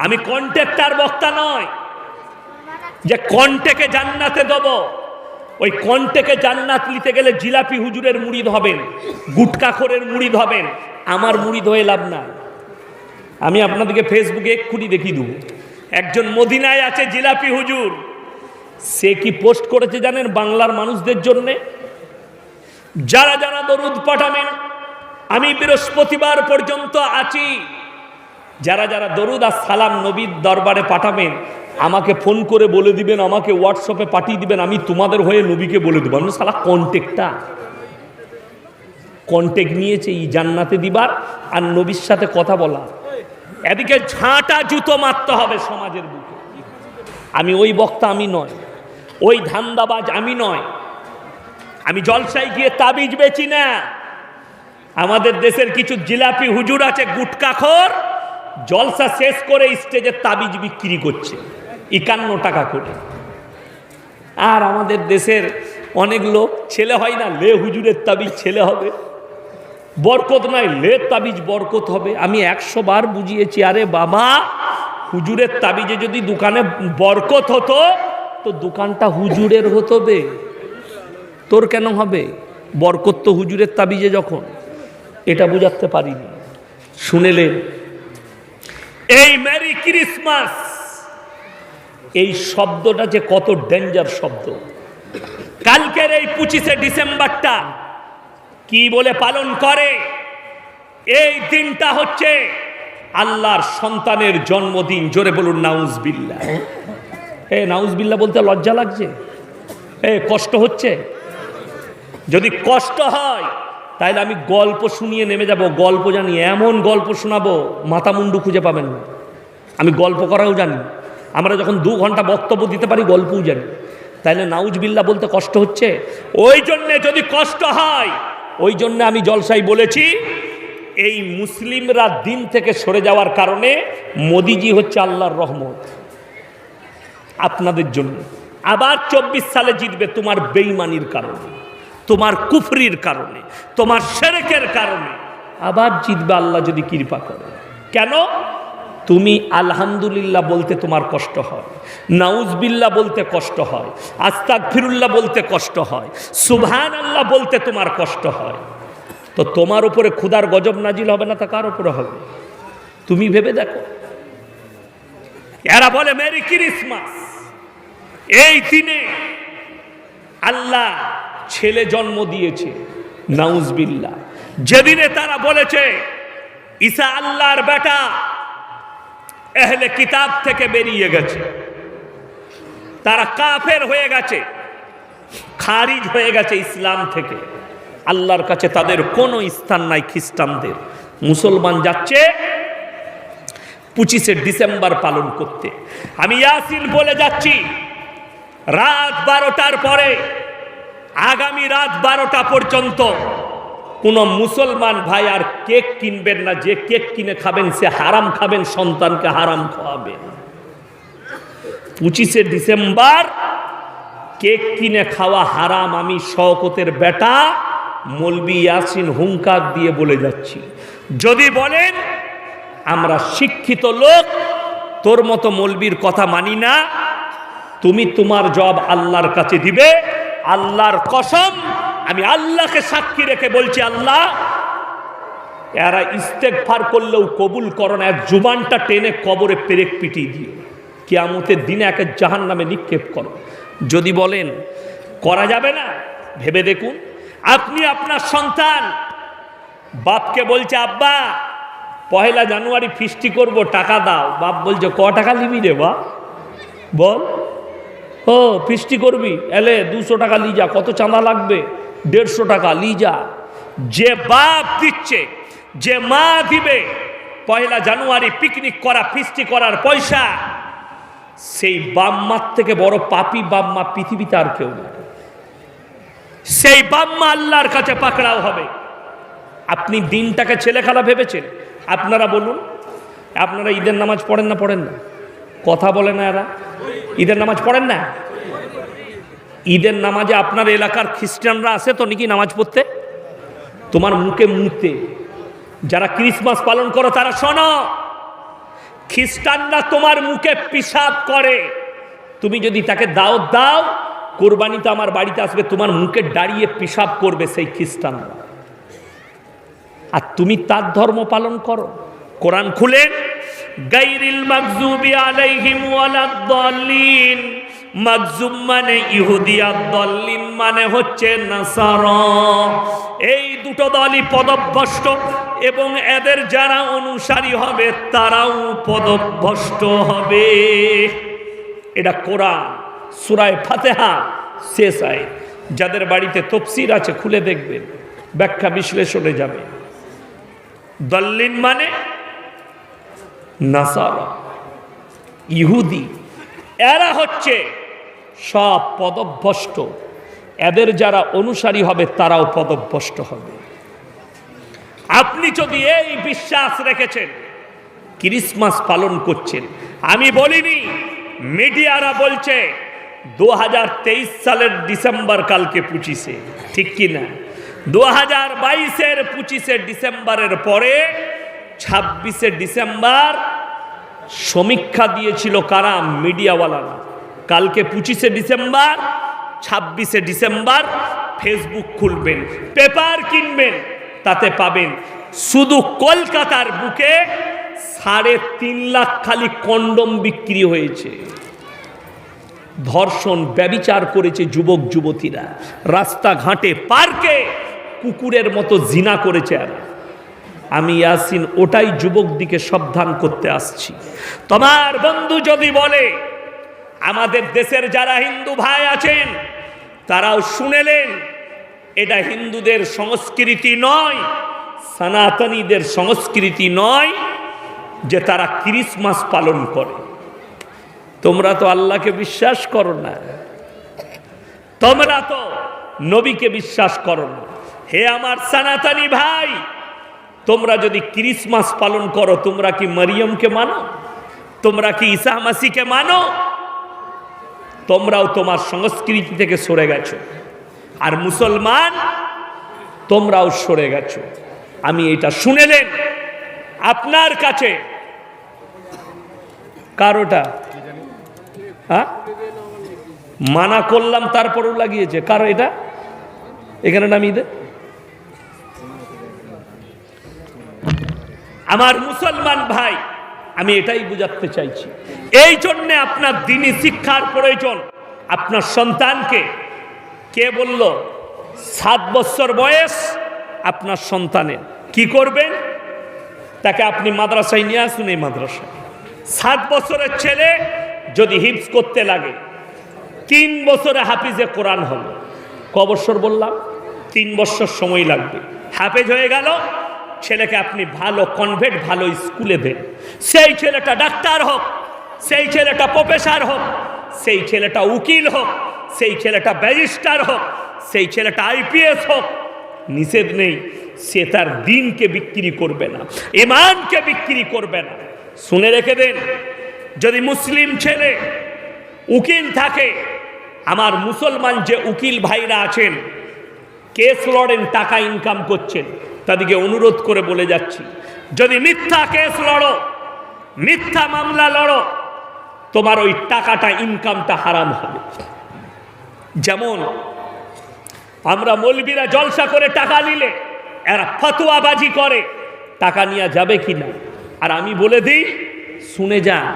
আমি কন্ট্রাক্টর বক্তা নয় যে কন্টেকে জান্নাতে দেব। ওই কন্টেকে জান্নাত নিতে গেলে জিলাপি হুজুরের মুরিদ হবেন, গুটকাখোরের মুরিদ হবেন, আমার মুরিদ হয়ে লাভ না। আমি আপনাদেরকে ফেসবুকে এক্ষুনি দেখিয়ে দেবো, একজন মদিনায় আছে জিলাপি হুজুর, সে কি পোস্ট করেছে জানেন? বাংলার মানুষদের জন্যে যারা যারা দরুদ পাঠাবেন, আমি বৃহস্পতিবার পর্যন্ত আছি, যারা যারা দরুদ আর সালাম নবীর দরবারে পাঠাবেন আমাকে ফোন করে বলে দিবেন, আমাকে হোয়াটসঅ্যাপে পাঠিয়ে দিবেন, আমি তোমাদের হয়ে নবীকে বলে দেবো। আমি সালা কন্টেক্ট নিয়েছে এই জান্নাতে দিবার আর নবীর সাথে কথা বলা। এদিকে ঝাঁটা জুতো মারতে হবে সমাজের বুকে। আমি ওই বক্তা আমি নয়, ওই ধান্দাবাজ আমি নয়। আমি জলসায় গিয়ে তাবিজ বেচি না। আমাদের দেশের কিছু জিলাপি হুজুর আছে গুটকাখোর, জলসা শেষ করে স্টেজে তাবিজ বিক্রি করছে 51 টাকা করে। আর আমাদের দেশের অনেক লোক ছেলে হয় না, লে হুজুরের তাবিজ ছেলে হবে, বরকত নাই, লে তাবিজ বরকত হবে। আমি 100 বার বুঝিয়েছি, আরে বাবা হুজুরের তাবিজে যদি দোকানে বরকত হতো তো দোকানটা হুজুরের হতো বে, তোর কেন হবে? বরকত তো হুজুরের তাবিজে যখন। এটা বুঝাতে পারিনি। শুনেলেন এই মেরি ক্রিসমাস, এই শব্দটা যে কত ডেঞ্জার শব্দ। কালকের এই 25শে ডিসেম্বরটা কি বলে পালন করে? এই দিনটা হচ্ছে আল্লাহর সন্তানের জন্মদিন। জোরে বলুন নাউজবিল্লাহ। নাউজবিল্লাহ বলতে লজ্জা লাগছে? কষ্ট হচ্ছে? যদি কষ্ট হয় তাহলে আমি গল্প শুনিয়ে নেমে যাব। গল্প জানি, এমন গল্প শোনাবো মাথা মুন্ডু খুঁজে পাবেন না। আমি গল্প করাও জানি, আমরা যখন 2 ঘন্টা বক্তব্য দিতে পারি গল্পও জানি। তাইলে নাউজবিল্লাহ বলতে কষ্ট হচ্ছে? ওই জন্যে যদি কষ্ট হয়, ওই জন্য আমি জলসাই বলেছি এই মুসলিমরা দিন থেকে সরে যাওয়ার কারণে মোদিজি হচ্ছে আল্লাহর রহমত আপনাদের জন্য। আবার 24 সালে জিতবে তোমার বেঈমানির কারণে, তোমার কুফরির কারণে, তোমার শিরকের কারণে আবার জিতবে আল্লাহ যদি কৃপা করে। কেন? তুমি আলহামদুলিল্লাহ বলতে তোমার কষ্ট হয়, নাউজবিল্লাহ বলতে কষ্ট হয়, আস্তাগফিরুল্লাহ বলতে কষ্ট হয়, সুবহানাল্লাহ বলতে তোমার কষ্ট হয়। তো তোমার উপরে ক্ষুধার গজব নাজিল হবে না তা কার উপরে হবে? তুমি ভেবে দেখো। এরা বলে মেরি ক্রিসমাস। এই দিনে আল্লাহ ছেলে জন্ম দিয়েছে, নাউজবিল্লাহ। যেদিনে তারা বলেছে ঈসা আল্লাহর বেটা, আহলে কিতাব থেকে বেরিয়ে গেছে, তারা কাফের হয়ে গেছে, খারিজ হয়ে গেছে ইসলাম থেকে। আল্লাহর কাছে তাদের কোনো স্থান নাই। খ্রিস্টানদের, মুসলমান যাচ্ছে 25শে ডিসেম্বর পালন করতে। আমি ইয়াসিন বলে যাচ্ছি, রাত 12টার পরে, আগামী রাত 12টা পর্যন্ত কোন মুসলমান ভাই আর কেক কিনবেন না। যে কেক কিনে খাবেন সে হারাম খাবেন, সন্তানকে হারাম খাওয়াবেন। 25শে ডিসেম্বর কেক কিনে খাওয়া হারাম। আমি শওকতের বেটা মৌলবি ইয়াসিন হুঙ্কার দিয়ে বলে যাচ্ছি। যদি বলেন আমরা শিক্ষিত লোক, তোর মতো মৌলবির কথা মানি না, তুমি তোমার জবাব আল্লাহর কাছে দিবে। আল্লাহর কসম, আমি আল্লাহকে সাক্ষী রেখে বলছি, আল্লাহ এরা ইস্তেগফার করলেও কবুল করো না, জুবানটা টেনে কবরে পেরেক পিটিয়ে দিও, কিয়ামতের দিনে একে জাহান্নামে নিক্ষেপ করো। যদি বলেন করা যাবে না, ভেবে দেখুন। আপনি আপনার সন্তান বাপকে বলছে, আব্বা 1 জানুয়ারি ফিস্টি করব, টাকা দাও। বাপ বলছে, ক টাকা নিবি রে বা? বল। ও ফিস্টি করবি, এলে 200 টাকা লি যা। কত চাঁদা লাগবে? 150 টাকা লি যা। যে বাপ দিচ্ছে, যে মা দিবে 1 জানুয়ারি পিকনিক করা, ফিস্টি করার পয়সা, সেই বাম্মার থেকে বড় পাপী বাম্মা পৃথিবীতে আর কেউ নেই। সেই বাম্মা আল্লাহর কাছে পাকড়াও হবে। আপনি দিনটাকে ছেলেখেলা ভেবেছেন? আপনারা বলুন, আপনারা ঈদের নামাজ পড়েন না? পড়েন না? কথা বলে না এরা। ঈদের নামাজ পড়েন না? ঈদের নামাজে আপনার এলাকার খ্রিস্টানরা আসে তো নাকি নামাজ পড়তে? তোমার মুখে মুতে যারা ক্রিসমাস পালন করো তারা শোনো, খ্রিস্টানরা তোমার মুখে পিশাব করে, তুমি যদি তাকে দাওয়াত দাও, কোরবানিতে আমার বাড়িতে আসবে, তোমার মুখে দাঁড়িয়ে পিশাব করবে সেই খ্রিস্টানরা, আর তুমি তার ধর্ম পালন করো। কোরআন খুলেন, গায়রিল মাগযুবি আলাইহিম ওয়ালাদ-দাল্লিন, মাগযুব মানে ইহুদি, আর দাল্লিন মানে হচ্ছে নাসারা। এই দুটো দলই পদভ্রষ্ট, এবং এদের যারা অনুসারী হবে তারাও পদভ্রষ্ট হবে। এটা কোরআন সূরা ফাতিহা শেষ আয়াত। যাদের বাড়িতে তাফসীর আছে খুলে দেখবেন, ব্যাখ্যা বিশ্লেষণে যাবে। দাল্লিন মানে নাসারা, ইহুদি, এরা হচ্ছে সব পদভ্রষ্ট, এদের যারা অনুসারী হবে তারাও পদভ্রষ্ট হবে। আপনি যদি এই বিশ্বাস রেখেছেন, ক্রিসমাস পালন করছেন, আমি বলিনি, মিডিয়ারা বলছে 2023 সালের ডিসেম্বর কালকে 25-এ, ঠিক কি না? 2022-এর 25-এ ডিসেম্বরের পরে 26-এ ডিসেম্বর সমীক্ষা দিয়েছিল কারা? মিডিয়াওয়ালারা। কালকে 25-এ ডিসেম্বর, 26-এ ডিসেম্বর ফেসবুক খুলবেন, পেপার কিনবেন, তাতে পাবেন শুধু কলকাতার বুকে 3.5 লাখ খালি কন্ডম বিক্রি হয়েছে। ধর্ষণ, ব্যভিচার করেছে যুবক যুবতীরা, রাস্তাঘাটে পার্কে কুকুরের মতো জিনা করেছে। আর আমি ইয়াসিন ওটাই যুবক দিকে সাবধান করতে আসছি। তোমার বন্ধু যদি বলে, আমাদের দেশের যারা হিন্দু ভাই আছেন তারাও শুনেলেন, এটা হিন্দুদের সংস্কৃতি নয়, সনাতনীদের সংস্কৃতি নয় যে তারা ক্রিসমাস পালন করে। তোমরা তো আল্লাহকে বিশ্বাস করো না, তোমরা তো নবীকে বিশ্বাস করো না। হে আমার সনাতনী ভাই, তোমরা যদি ক্রিসমাস পালন করো, তোমরা কি মরিয়মকে মানো? তোমরা কি ঈসা মাসিকে মানো? তোমরাও তোমার সংস্কৃতি থেকে সরে গেছো। আর মুসলমান, তোমরাও সরে গেছো। আমি এটা শুনেলেন আপনার কাছে কারোটা মানা করলাম, তারপরেও লাগিয়েছে কারো, এটা এখানে নামিয়ে দে। আমার মুসলমান ভাই, আমি এটাই বুঝাতে চাইছি, এই জন্য আপনার দ্বীনি শিক্ষার প্রয়োজন। আপনার সন্তানকে, কে বলল 7 বছর বয়স আপনার সন্তানের, কি করবেন? তাকে আপনি মাদ্রাসায় নিয়ে আসুন। এই মাদ্রাসায় 7 বছরের ছেলে যদি হিফজ করতে লাগে, 3 বছরে হাফিজে কোরআন হবে। ক বছর বললাম? 3 বছর সময় লাগবে। হাফেজ হয়ে গেল, ছেলেকে আপনি ভালো কনভেন্ট, ভালো স্কুলে দেন। সেই ছেলেটা ডাক্তার হোক, সেই ছেলেটা প্রফেসর হোক, সেই ছেলেটা উকিল হোক, সেই ছেলেটা ব্যারিস্টার হোক, সেই ছেলেটা আইপিএস হোক, নিষেধ নেই, সে তার দিনকে বিক্রি করবে না, ঈমানকে বিক্রি করবে না। শুনে রেখে দেন, যদি মুসলিম ছেলে উকিল থাকে, আমার মুসলমান যে উকিল ভাইরা আছেন, কেস লড়েন, টাকা ইনকাম করছেন, তাদেরকে অনুরোধ করে বলে যাচ্ছি, যদি মিথ্যা কেস লড়ো, মিথ্যা মামলা লড়ো, তোমার ওই টাকাটা, ইনকামটা হারাম হবে। যেমন আমরা মৌলবীরা জলসা করে টাকা নিলে এরা ফতোয়াবাজি করে, টাকা নেওয়া যাবে কিনা? আর আমি বলে দিই, শুনে যান,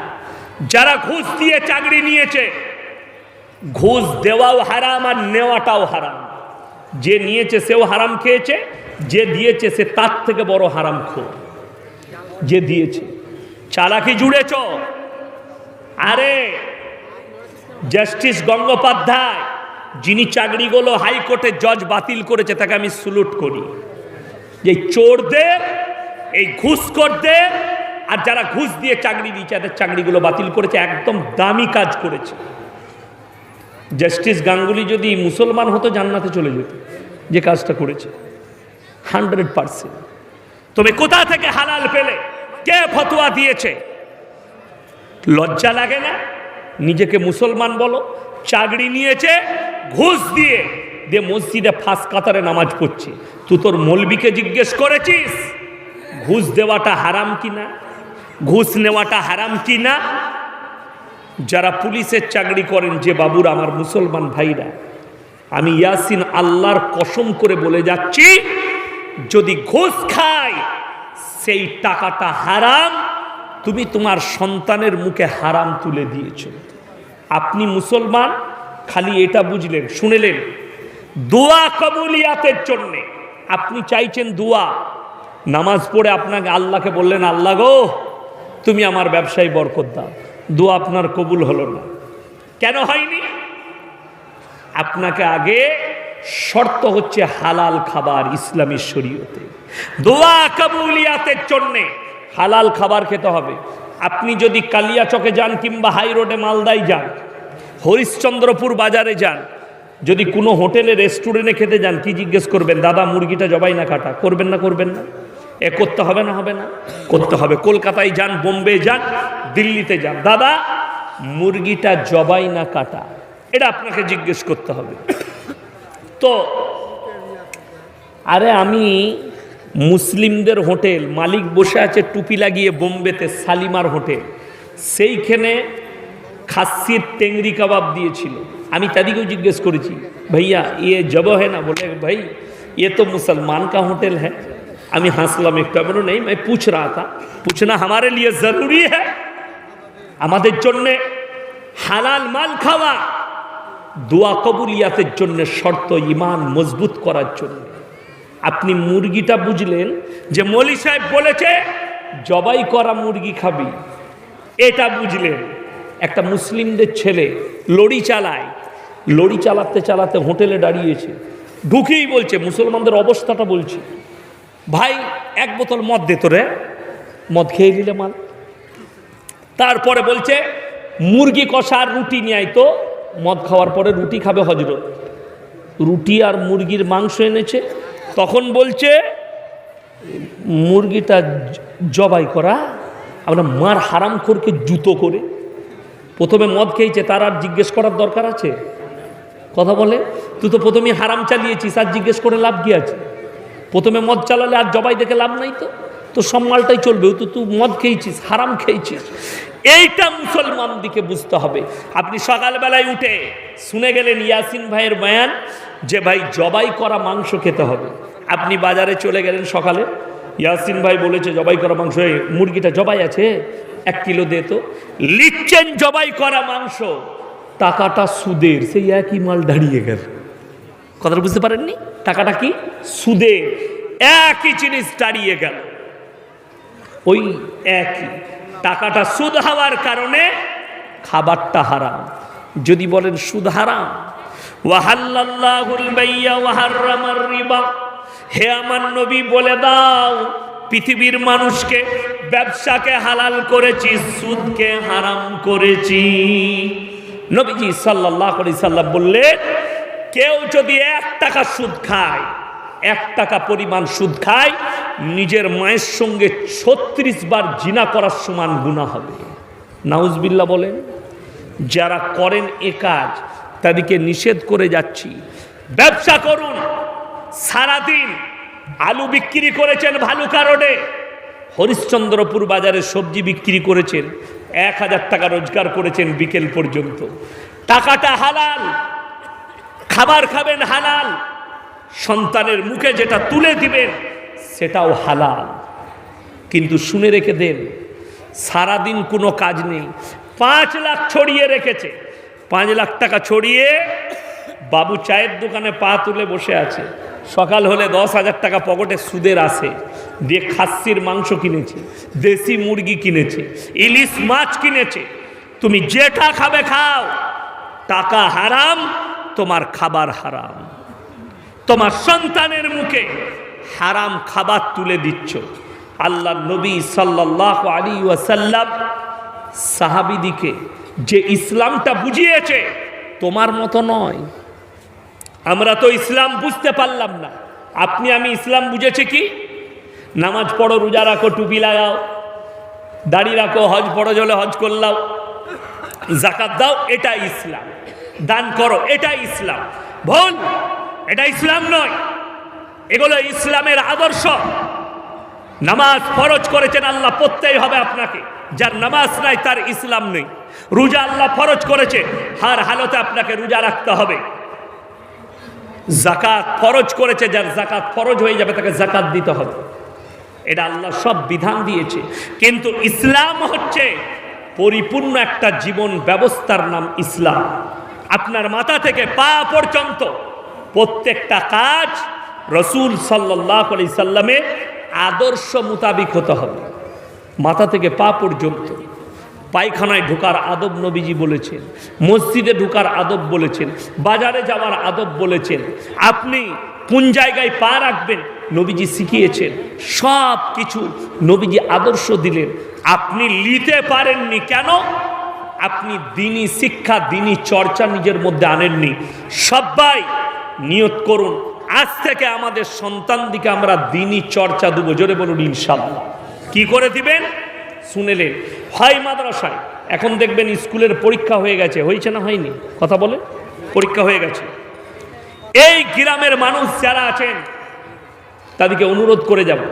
যারা ঘুষ দিয়ে চাকরি নিয়েছে, ঘুষ দেওয়াও হারাম আর নেওয়াটাও হারাম। যে নিয়েছে সেও হারাম খেয়েছে, যে দিয়েছে সে তার থেকে বড় হারামখোর। যে দিয়েছে চালাকি জুড়েছ। আরে জাস্টিস গঙ্গোপাধ্যায়, যিনি চাকরিগুলো হাইকোর্টের জজ বাতিল করেছে, তাকে আমি স্যালুট করি। এই চোরদের, এই ঘুষখোরদের, আর যারা ঘুষ দিয়ে চাকরি দিয়েছে, তাদের চাকরিগুলো বাতিল করেছে, একদম দামি কাজ করেছে। জাস্টিস গাঙ্গুলি যদি মুসলমান হতো, জান্নাতে চলে যেত, যে কাজটা করেছে 100%। তুমি কোথা থেকে হালাল পেলে? কে ফতোয়া দিয়েছে? লজ্জা লাগে না? নিজেকে মুসলমান বলো, চাকরি নিয়েছে ঘুষ দিয়ে, যে মসজিদে ফাঁস কাতারে নামাজ পড়ছে, তুই তোর মৌলবীকে জিজ্ঞেস করেছিস ঘুষ দেওয়াটা হারাম কিনা? ঘুষ নেওয়াটা হারাম কি না? যারা পুলিশের চাকরি করেন, যে বাবুরা, আমার মুসলমান ভাইরা, আমি ইয়াসিন আল্লাহর কসম করে বলে যাচ্ছি, যদি ঘুষ খায় সেই টাকাটা হারাম। তুমি তোমার সন্তানের মুখে হারাম তুলে দিয়েছ। আপনি মুসলমান, খালি এটা বুঝলেন, শুনেলেন, দোয়া কবুলিয়াতের জন্যে আপনি চাইছেন দোয়া, নামাজ পড়ে আপনাকে আল্লাহকে বললেন, আল্লাহ গো তুমি আমার ব্যবসায় বরকত দাও, দোয়া আপনার কবুল হলো না। কেন হয়নি? আপনাকে আগে শর্ত হচ্ছে হালাল খাবার। ইসলামী শরীয়তে দোয়া কবুলিয়াতের জন্যে হালাল খাবার খেতে হবে। আপনি যদি কালিয়াচকে যান কিংবা হাই রোডে মালদায় যান, হরিশ্চন্দ্রপুর বাজারে যান, যদি কোনো হোটেলে রেস্টুরেন্টে খেতে যান, কি জিজ্ঞেস করবেন? দাদা মুরগিটা জবাই না কাটা? করবেন না? করবেন না? এ করতে হবে না? হবে না? করতে হবে। কলকাতায় যান, বোম্বে যান, দিল্লিতে যান, দাদা মুরগিটা জবাই না কাটা? এটা আপনাকে জিজ্ঞেস করতে হবে। তো আরে আমি মুসলিমদের হোটেল, মালিক বসে আছে টুপি লাগিয়ে বোম্বেতে, শালিমার হোটেল, সেইখানে খাসির টেংরি কাবাব দিয়েছিল। আমি তাদেরকেও জিজ্ঞেস করেছি, भैया ये जब है ना? बोले भाई ये तो मुसलमान का होटल है। আমি হাসলাম একটু, বলো नहीं, मैं पूछ रहा था, पूछना हमारे लिए जरूरी है। আমাদের জন্যে হালাল মাল খাওয়া দোয়া কবুলিয়াতের জন্য শর্ত, ইমান মজবুত করার জন্য। আপনি মুরগিটা বুঝলেন যে মৌলী সাহেব বলেছে জবাই করা মুরগি খাবি, এটা বুঝলেন। একটা মুসলিমদের ছেলে লরি চালায়, লরি চালাতে চালাতে হোটেলে দাঁড়িয়েছে, ঢুকেই বলছে, মুসলমানদের অবস্থাটা বলছে, ভাই এক বোতল মদ দে তো রে। মদ খেয়ে নিলে মাল। তারপরে বলছে মুরগি কষা আর রুটি নিয়ে আয় তো। মদ খাওয়ার পরে রুটি খাবে হজরত, রুটি আর মুরগির মাংস এনেছে। তখন বলছে মুরগিটা জবাই করা, আমরা মার হারাম খোরকে জুতো করে। প্রথমে মদ খেয়েছে, তার আর জিজ্ঞেস করার দরকার আছে? কথা বলে, তুই তো প্রথমে হারাম চালিয়েছিস, আর জিজ্ঞেস করে লাভ কি আছে? প্রথমে মদ চালালে আর জবাই দেখে লাভ নাই। তো সব মালটাই চলবে, তো তুই মদ খেয়েছিস, হারাম খেয়েছিস। এইটা মুসলমান দিকে বুঝতে হবে। আপনি সকালবেলায় উঠে শুনে গেলেন ইয়াসিন ভাইয়ের বয়ান যে ভাই জবাই করা মাংস খেতে হবে। আপনি বাজারে চলে গেলেন সকালে, ইয়াসিন ভাই বলেছে জবাই করা মাংস, মুরগিটা জবাই আছে, 1 কিলো দে তো। লিখছেন জবাই করা মাংস, টাকাটা সুদের, সেই একই মাল দাঁড়িয়ে গেল। কথাটা বুঝতে পারেননি? টাকাটা কি? সুদের, একই জিনিস দাঁড়িয়ে গেল। ওই একই টাকাটা সুদ হওয়ার কারণে খাবারটা হারাম। যদি বলেন সুদ হারাম, ওয়াহাল্লাল্লাহুল বাইয়া ওয়া হাররামার রিবা, হে আমার নবী বলে দাও পৃথিবীর মানুষকে ব্যবসাকে হালাল করেছি, সুদকে হারাম করেছি। নবীজি সাল্লাল্লাহু আলাইহি সাল্লাম বললেন, কেউ যদি 1 টাকা সুদ খায়, 1 টাকা পরিমাণ সুদ খায়, নিজের মায়ের সঙ্গে 36 বার জিনা করার সমান গুনাহ হবে। নাউজুবিল্লাহ বলেন। যারা করেন এ কাজ তাদেরকে নিষেধ করে যাচ্ছি, ব্যবসা করুন। সারাদিন আলু বিক্রি করেছেন ভালুকা রোডে, হরিশ্চন্দ্রপুর বাজারে সবজি বিক্রি করেছেন, 1000 টাকা রোজগার করেছেন বিকেল পর্যন্ত। টাকাটা হালাল, খাবার খাবেন হালাল, সন্তানের মুখে যেটা তুলে দিবেন সেটাও হালাল। কিন্তু শুনে রেখে দেন, সারাদিন কোনো কাজ নেই, 5 লাখ ছড়িয়ে রেখেছে, 5 লাখ টাকা ছড়িয়ে বাবু চায়ের দোকানে পা তুলে বসে আছে। সকাল হলে 10,000 টাকা পকেটে সুদের আসে, দিয়ে খাসির মাংস কিনেছে, দেশি মুরগি কিনেছে, ইলিশ মাছ কিনেছে। তুমি যেটা খাবে খাও, টাকা হারাম, তোমার খাবার হারাম, তোমার সন্তানের মুখে হারাম খাবার তুলে দিচ্ছ। আল্লাহ নবী সাল্লাল্লাহু আলাইহি ওয়াসাল্লাম সাহাবীদিকে যে ইসলামটা বুঝিয়েছে, তোমার মতো নয়। আমরা তো ইসলাম বুঝতে পারলাম না। আপনি আমি ইসলাম বুঝেছি কি? নামাজ পড়ো, রোজা রাখো, টুপি লাগাও, দাড়ি রাখো, হজ পড়ো, জলে হজ করলাও, যাকাত দাও, এটা ইসলাম। দান করো, এটা ইসলাম। ভুল, এটা ইসলাম নয়। এগুলো ইসলামের আদর্শ। নামাজ ফরজ করেছেন আল্লাহ, পড়তেই হবে আপনাকে। যার নামাজ নাই তার ইসলাম নেই। রোজা আল্লাহ ফরজ করেছে, হার হালতে আপনাকে রোজা রাখতে হবে। যাকাত ফরজ করেছে, যার যাকাত ফরজ হয়ে যাবে তাকে যাকাত দিতে হবে। এটা আল্লাহ সব বিধান দিয়েছে। কিন্তু ইসলাম হচ্ছে পরিপূর্ণ একটা জীবন ব্যবস্থার নাম ইসলাম। আপনার মাথা থেকে পা পর্যন্ত প্রত্যেকটা কাজ রসুল সাল্লাল্লাহু আলাইহি সাল্লামের আদর্শ মোতাবিক হতে হবে। মাথা থেকে পা পর্যন্ত। পায়খানায় ঢোকার আদব নবীজি বলেছেন, মসজিদে ঢোকার আদব বলেছেন, বাজারে যাওয়ার আদব বলেছেন, আপনি কোন জায়গায় পা রাখবেন নবীজি শিখিয়েছেন। সব কিছু নবীজি আদর্শ দিলেন। আপনি নিতে পারেননি কেন? আপনি দিনী শিক্ষা, দিনী চর্চা নিজের মধ্যে আনেননি। সবাই নিয়ত করুন, আজ থেকে আমাদের সন্তানদিকে আমরা দিনী চর্চা দেবো। জোরে বলুন ইনশাআল্লাহ। কি করে দিবেন শুনেলেন? হয় মাদ্রাসায়, এখন দেখবেন স্কুলের পরীক্ষা হয়ে গেছে, হয়েছে না হয়নি? কথা বলে, পরীক্ষা হয়ে গেছে। এই গ্রামের মানুষ যারা আছেন তাদেরকে অনুরোধ করে যাব,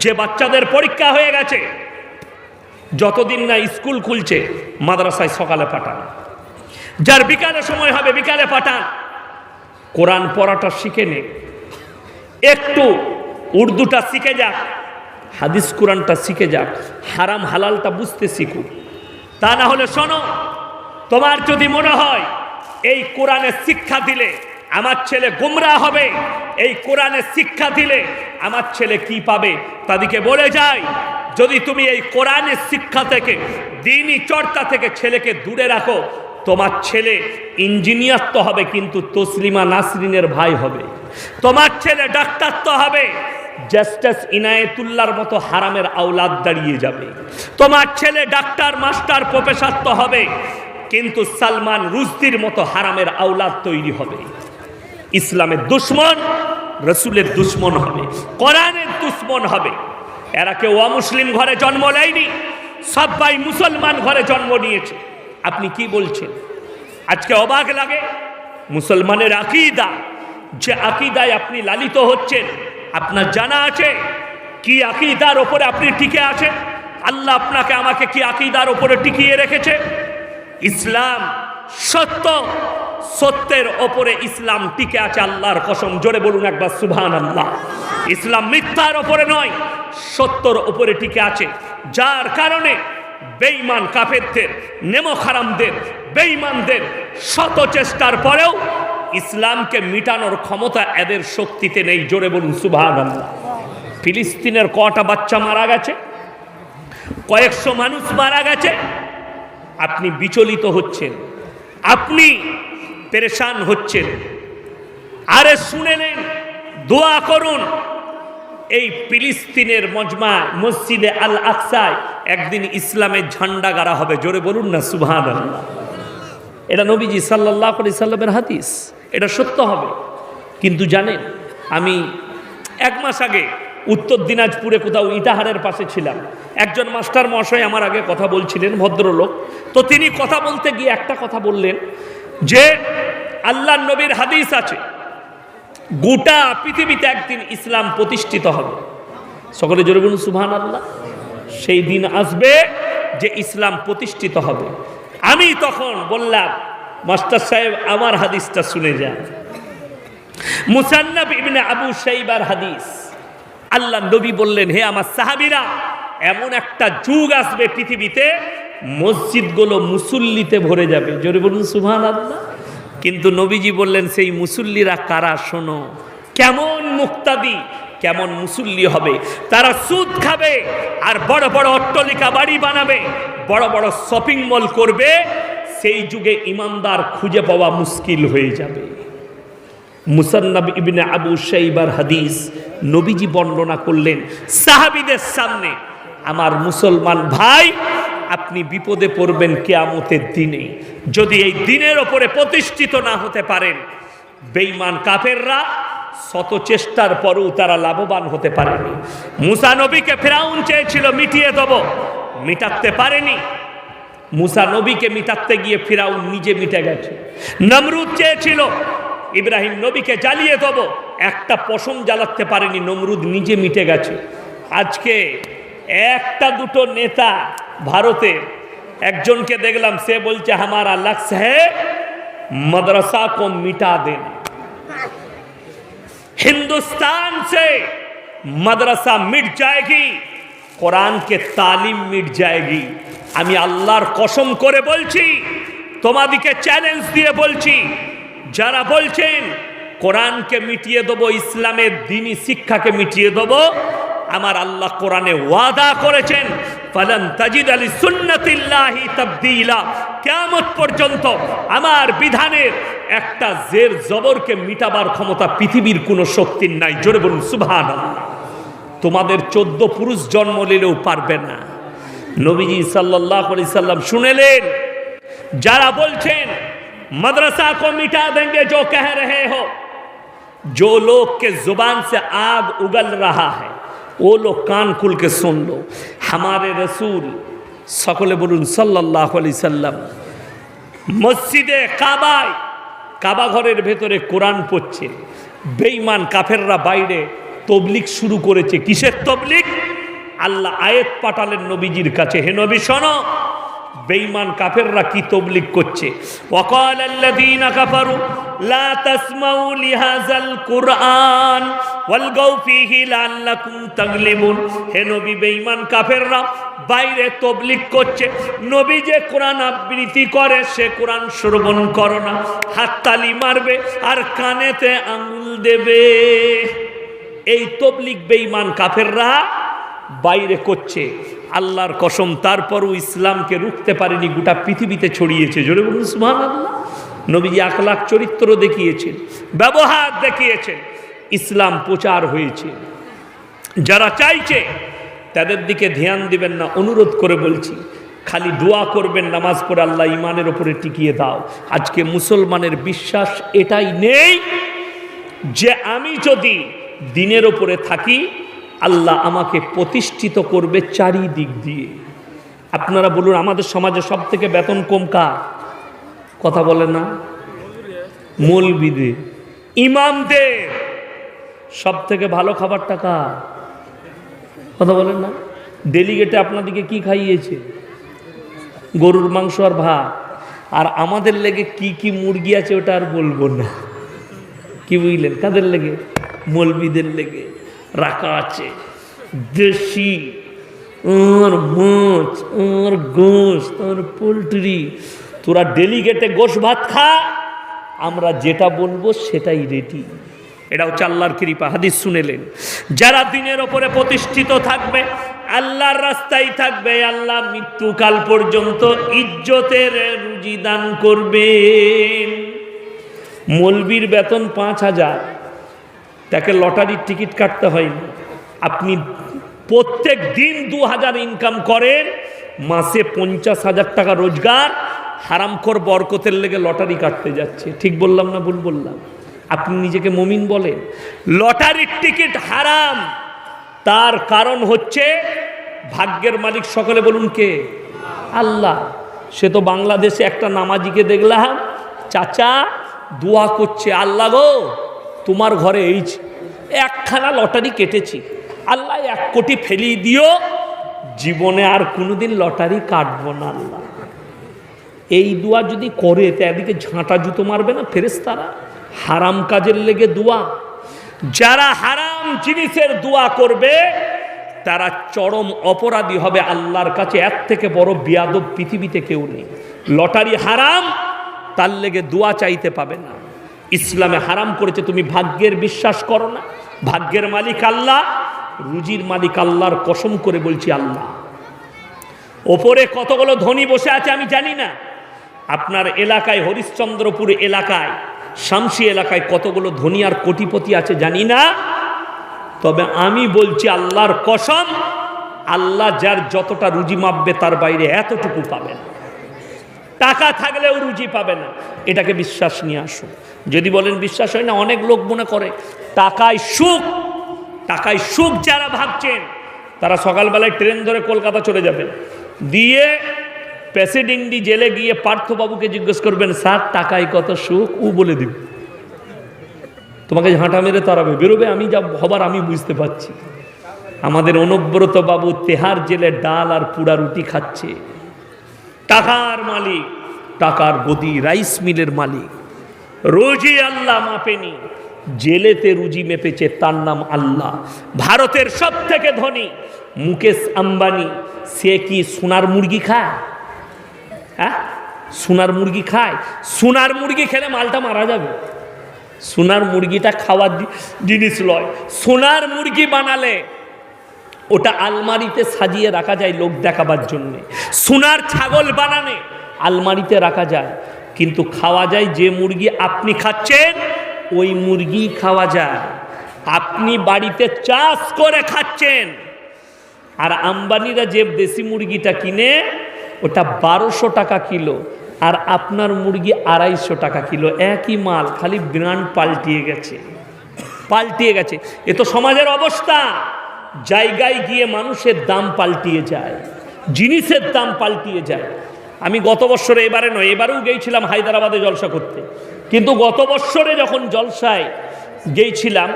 যে বাচ্চাদের পরীক্ষা হয়ে গেছে যতদিন না স্কুল খুলছে মাদ্রাসায় সকালে পাঠান, যার বিকালে সময় হবে বিকালে পাঠান। কোরআন পড়াটা শিখে নে, একটু উর্দুটা শিখে যাক, হাদিস কোরআনটা শিখে যাক, হারাম হালালটা বুঝতে শিখুক। তা না হলে শোনো, তোমার যদি মনে হয় এই কোরআনের শিক্ষা দিলে আমার ছেলে গুমরা হবে, এই কোরআনের শিক্ষা দিলে আমার ছেলে কি পাবে, তাদেরকে বলে যায়, যদি তুমি এই কোরআনের শিক্ষা থেকে, দ্বীনি চর্চা থেকে ছেলেকে দূরে রাখো, তোমার ছেলে ইঞ্জিনিয়ার তো হবে কিন্তু তসলিমা নাসরিনের ভাই হবে। তোমার ছেলে ডাক্তার তো হবে, জাস্টিস ইনায়েতুল্লাহর মতো হারামের আওলাদ দাঁড়িয়ে যাবে। তোমার ছেলে ডাক্তার, মাস্টার, প্রফেসর তো হবে কিন্তু সালমান রুশদির মতো হারামের আওলাদ তৈরি হবে। ইসলামের দুশ্মন রসুলের দুশ্মন হবে, কোরআনের দুশ্মন হবে। এরা কেউ অমুসলিম ঘরে জন্ম নেয়নি, সবাই মুসলমান ঘরে জন্ম নিয়েছে। আপনি কি বলছেন? আজকে অবাক লাগে, মুসলমানের আকীদা, যে আকীদায় আপনি লালিত হচ্ছেন, আপনার জানা আছে কি আকীদার ওপরে আপনি টিকে আছেন? আল্লাহ আপনাকে আমাকে কি আকীদার ওপরে টিকিয়ে রেখেছে? ইসলাম সত্য, সত্যের ওপরে ইসলাম টিকে আছে, আল্লাহর কসম। জোরে বলুন একবার সুবহানাল্লাহ। ইসলাম মিথ্যার ওপরে নয়, সত্যর ওপরে টিকে আছে। যার কারণে বেঈমান কাফেরদের, নেমখারামদের, বেঈমানদের শত চেষ্টার পরেও ইসলামকে মিটানোর ক্ষমতা এদের শক্তিতে নেই। জোরে বলুন সুবহানাল্লাহ। ফিলিস্তিনের কটা বাচ্চা মারা গেছে, কয়েকশো মানুষ মারা গেছে। আপনি বিচলিত হচ্ছেন, আপনি পেরেশান হচ্ছেন। আরে শুনে নেন, দোয়া করুন। এই ফিলিস্তিনের মসজিদে আল আকসায় একদিন ইসলামের ঝান্ডা গাড়া হবে। জোরে বলুন না সুবহানাল্লাহ। এটা নবীজি সাল্লাল্লাহু আলাইহি সাল্লামের হাদিস, এটা সত্য হবে। কিন্তু জানেন, আমি এক মাস আগে উত্তর দিনাজপুরে কোথাও ইটাহারের পাশে ছিলাম। একজন মাস্টার মশাই আমার আগে কথা বলছিলেন, ভদ্রলোক। তো তিনি কথা বলতে গিয়ে একটা কথা বললেন যে আল্লাহর নবীর হাদিস আছে, গোটা পৃথিবীতে একদিন ইসলাম প্রতিষ্ঠিত হবে। সকলে জোরে বলুন সুবহানাল্লাহ। সেই দিন আসবে যে ইসলাম প্রতিষ্ঠিত হবে। আমি তখন বললাম, মাস্টার সাহেব আমার হাদিসটা শুনে যান। মুসান্নাফ ইবনে আবু শাইবার হাদিস। আল্লাহ নবী বললেন, হে আমার সাহাবীরা, এমন একটা যুগ আসবে পৃথিবীতে মসজিদগুলো মুসল্লিতে ভরে যাবে। জোরে বলুন সুবহানাল্লাহ। কিন্তু নবীজি বললেন, সেই মুসল্লিরা কারা? শোনো, কেমন মুক্তাদি, কেমন মুসল্লি হবে। তারা সুদ খাবে আর বড় বড় অট্টালিকা বাড়ি বানাবে, বড় বড় শপিং মল করবে। সেই যুগে ইমানদার খুঁজে পাওয়া মুশকিল হয়ে যাবে। মুসান্নাফ ইবনে আবু শাইবার হাদিস নবীজি বর্ণনা করলেন সাহাবীদের সামনে। আমার মুসলমান ভাই, আপনি বিপদে পড়বেন কিয়ামতের দিনে যদি এই দিনের ওপরে প্রতিষ্ঠিত না হতে পারেন। বেঈমান কাফেররা শত চেষ্টার পরেও তারা লাভবান হতে পারেনি। মুসা নবীকে ফিরাউন চেয়েছিল মিটিয়ে দেব, মিটাতে পারেনি। মুসা নবীকে মিটাতে গিয়ে ফিরাউন নিজে মিটে গেছে। নমরুদ চেয়েছিল ইব্রাহিম নবীকে জ্বালিয়ে দেব, একটা পশম জ্বালাতে পারেনি, নমরুদ নিজে মিটে গেছে। আজকে একটা দুটো নেতা ভারতের একজনকে দেখলাম, সে বলছে हमारा लक्ष्य है मदरसा को मिटा देना, हिंदुस्तान से मदरसा मिट जाएगी, কোরআন কে তালিম মিট जाएगी। আমি আল্লাহর কসম করে বলছি, তোমাদেরকে চ্যালেঞ্জ দিয়ে বলছি, যারা বলছেন কোরআনকে মিটিয়ে দেবো, ইসলামের দ্বীনি শিক্ষাকে মিটিয়ে দেবো, আমার আল্লাহ কোরআনে ওয়াদা করেছেন ফালান তাজিদ লি সুন্নাতিল্লাহি তাবদীলা, কিয়ামত পর্যন্ত আমার বিধানের একটা জের জবরকে মিটাবার ক্ষমতা পৃথিবীর কোনো শক্তির নাই। জোরে বলুন সুবহানাল্লাহ। তোমাদের 14 পুরুষ জন্ম নিলেও পারবে না। নবীজি সাল্লাল্লাহু আলাইহি সাল্লাম শুনেলেন, যারা বলছেন मदरसा को मिटा देंगे, जो कह रहे हो, जो लोग के जुबान से आग उगल रहा है, वो लोग कान खुल के सुन लो। हमारे रसूल सकले बोलून सल्लल्लाहु अलैहि वसल्लम मस्जिदे काबाय, काबा घरेर भेतरे कुरान पढ़ছেন, বেঈমান কাফেররা বাইরে তবলিগ শুরু করেছে। কিসের তবলিগ? আল্লাহ আয়াত পাঠালেন নবীজির কাছে, হে নবী শোনো, বেঈমান কাফেররা কি তবলিগ করছে। ওয়াকাল আল্লাযীনা কাফারু লা তাসমাউ লিহাযাল কুরআন ওয়ালগাউ ফীহি লাআল্লাকুম তাগলিবুন। হে নবী, বেঈমান কাফেররা বাইরে তবলিগ করছে, নবী যে কোরআন আবৃত্তি করে সে কোরআন শ্রবণ করো না, হাততালি মারবে আর কানেতে আঙ্গুল দেবে। এই তবলিগ বেঈমান কাফেররা বাইরে করছে। আল্লাহর কসম, তারপরও ইসলামকে রুখতে পারেনি, গোটা পৃথিবীতে ছড়িয়েছে। জোরে বলুন সুবহানাল্লাহ। নবীজি আখলাক চরিত্র দেখিয়েছেন, ব্যবহার দেখিয়েছেন, ইসলাম প্রচার হয়েছে। যারা চাইছে তাদের দিকে ধ্যান দিবেন না, অনুরোধ করে বলছি, খালি দোয়া করবেন, নামাজ পড়ে আল্লাহ ইমানের ওপরে টিকিয়ে দাও। আজকে মুসলমানের বিশ্বাস এটাই নেই যে আমি যদি দিনের ওপরে থাকি আল্লাহ আমাকে প্রতিষ্ঠিত করবে চারিদিক দিয়ে। আপনারা বলুন, আমাদের সমাজে সব থেকে বেতন কম কার? কথা বলে না? মৌলবীদের, ইমামদের। সব থেকে ভালো খাবারটা কার? কথা বলেন না? ডেলিগেটে আপনাদেরকে কি খাইয়েছে? গরুর মাংস আর ভাত। আর আমাদের লেগে কি কি মুরগি আছে ওটা আর বলবো না। কি বুঝলেন? কাদের লেগে? মৌলবীদের লেগে রাখা আছে দেশি আর মাছ আর গোশত আর পোলট্রি। তোরা ডেলিগেটে গোশ ভাত খা, আমরা যেটা বলবো সেটাই রেডি। এটা হচ্ছে আল্লাহর কৃপা। হাদিস শুনেলেন, যারা দিনের ওপরে প্রতিষ্ঠিত থাকবে, আল্লাহর রাস্তায় থাকবে, আল্লাহ মৃত্যুকাল পর্যন্ত ইজ্জতের রুজি দান করবেন। মৌলবীর বেতন 5,000, তাকে লটারির টিকিট কাটতে হয় না। আপনি প্রত্যেক দিন 2,000 ইনকাম করেন, মাসে 50,000 টাকা রোজগার, হারামখোর বরকতের লেগে লটারি কাটতে যাচ্ছে। ঠিক বললাম না ভুল বললাম? আপনি নিজেকে মুমিন বলেন? লটারির টিকিট হারাম, তার কারণ হচ্ছে ভাগ্যের মালিক সকলে বলুন কে? আল্লাহ। সে তো বাংলাদেশে একটা নামাজিকে দেখলাম, চাচা দোয়া করছে, আল্লাহ গো তোমার ঘরে এই একখানা লটারি কেটেছি, আল্লাহ 1 কোটি ফেলিয়ে দিও, জীবনে আর কোনোদিন লটারি কাটবো না আল্লাহ। এই দোয়া যদি করে তো এদিকে ঝাঁটা জুতো মারবে না ফেরেশতারা? হারাম কাজের লেগে দোয়া। যারা হারাম জিনিসের দোয়া করবে তারা চরম অপরাধী হবে আল্লাহর কাছে। এর থেকে বড় বিয়াদব পৃথিবীতে কেউ নেই। লটারি হারাম, তার লেগে দোয়া চাইতে পাবে না। ইসলামে হারাম করেছে, তুমি ভাগ্যের বিশ্বাস করো না? ভাগ্যের মালিক আল্লাহ, রুজির মালিক আল্লাহর কসম করে বলছি আল্লাহ। ওপরে কতগুলো ধনী বসে আছে আমি জানি না। আপনার এলাকায়, হরিশ্চন্দ্রপুর এলাকায়, শামসি এলাকায় কতগুলো ধনী আর কোটিপতি আছে জানি না। তবে আমি বলছি আল্লাহর কসম, আল্লাহ যার যতটা রুজি মাপবে তার বাইরে এতটুকু পাবে না। টাকা থাকলেও রুজি পাবে না। এটাকে বিশ্বাস নিয়ে আসুন। যদি বলেন বিশ্বাস হয় না, অনেক লোক মনে করে টাকায় সুখ, টাকায় সুখ যারা ভাবছেন তারা সকালবেলায় ট্রেন ধরে কলকাতা চলে যাবেন, দিয়ে প্রেসিডেন্টি জেলে গিয়ে পার্থবাবুকে জিজ্ঞেস করবেন, স্যার টাকায় কত সুখ? ও বলে দিবে, তোমাকে ঝাঁটা মেরে তাড়াবে, বেরোবে। আমি যা হবার আমি বুঝতে পারছি। আমাদের অনুব্রত বাবু তেহার জেলে ডাল আর পুরা রুটি খাচ্ছে। টাকার মালিক, টাকার গদি, রাইস মিলের মালিক, রোজি আল্লাহ মাপেনি, জেলেতে রুজি মেপেছে, তার নাম আল্লাহ। ভারতের সব থেকে ধনী মুকেশ আম্বানি, সে কি সোনার মুরগি খায়? হ্যাঁ, সোনার মুরগি খায়? সোনার মুরগি খেলে মালটা মারা যাবে। সোনার মুরগিটা খাওয়ার জিনিস লয়। সোনার মুরগি বানালে ওটা আলমারিতে সাজিয়ে রাখা যায় লোক দেখাবার জন্য। সোনার ছাগল বানানে আলমারিতে রাখা যায়, কিন্তু খাওয়া যায় যে মুরগি আপনি খাচ্ছেন ওই মুরগি খাওয়া যায়। আপনি বাড়িতে চাষ করে খাচ্ছেন, আর আম্বানিরা যে দেশি মুরগিটা কিনে ওটা 1200 টাকা কিলো, আর আপনার মুরগি 250 টাকা কিলো। একই মাল, খালি ব্র্যান্ড পাল্টিয়ে গেছে, পাল্টিয়ে গেছে। এ তো সমাজের অবস্থা। জায়গায় গিয়ে মানুষের দাম পাল্টিয়ে যায়, জিনিসের দাম পাল্টিয়ে যায়। আমি গত বছরে, এবারে নয়, এবারেও গিয়েছিলাম হায়দ্রাবাদে জলসা করতে, কিন্তু গত বছরে যখন জলসায় গিয়েছিলাম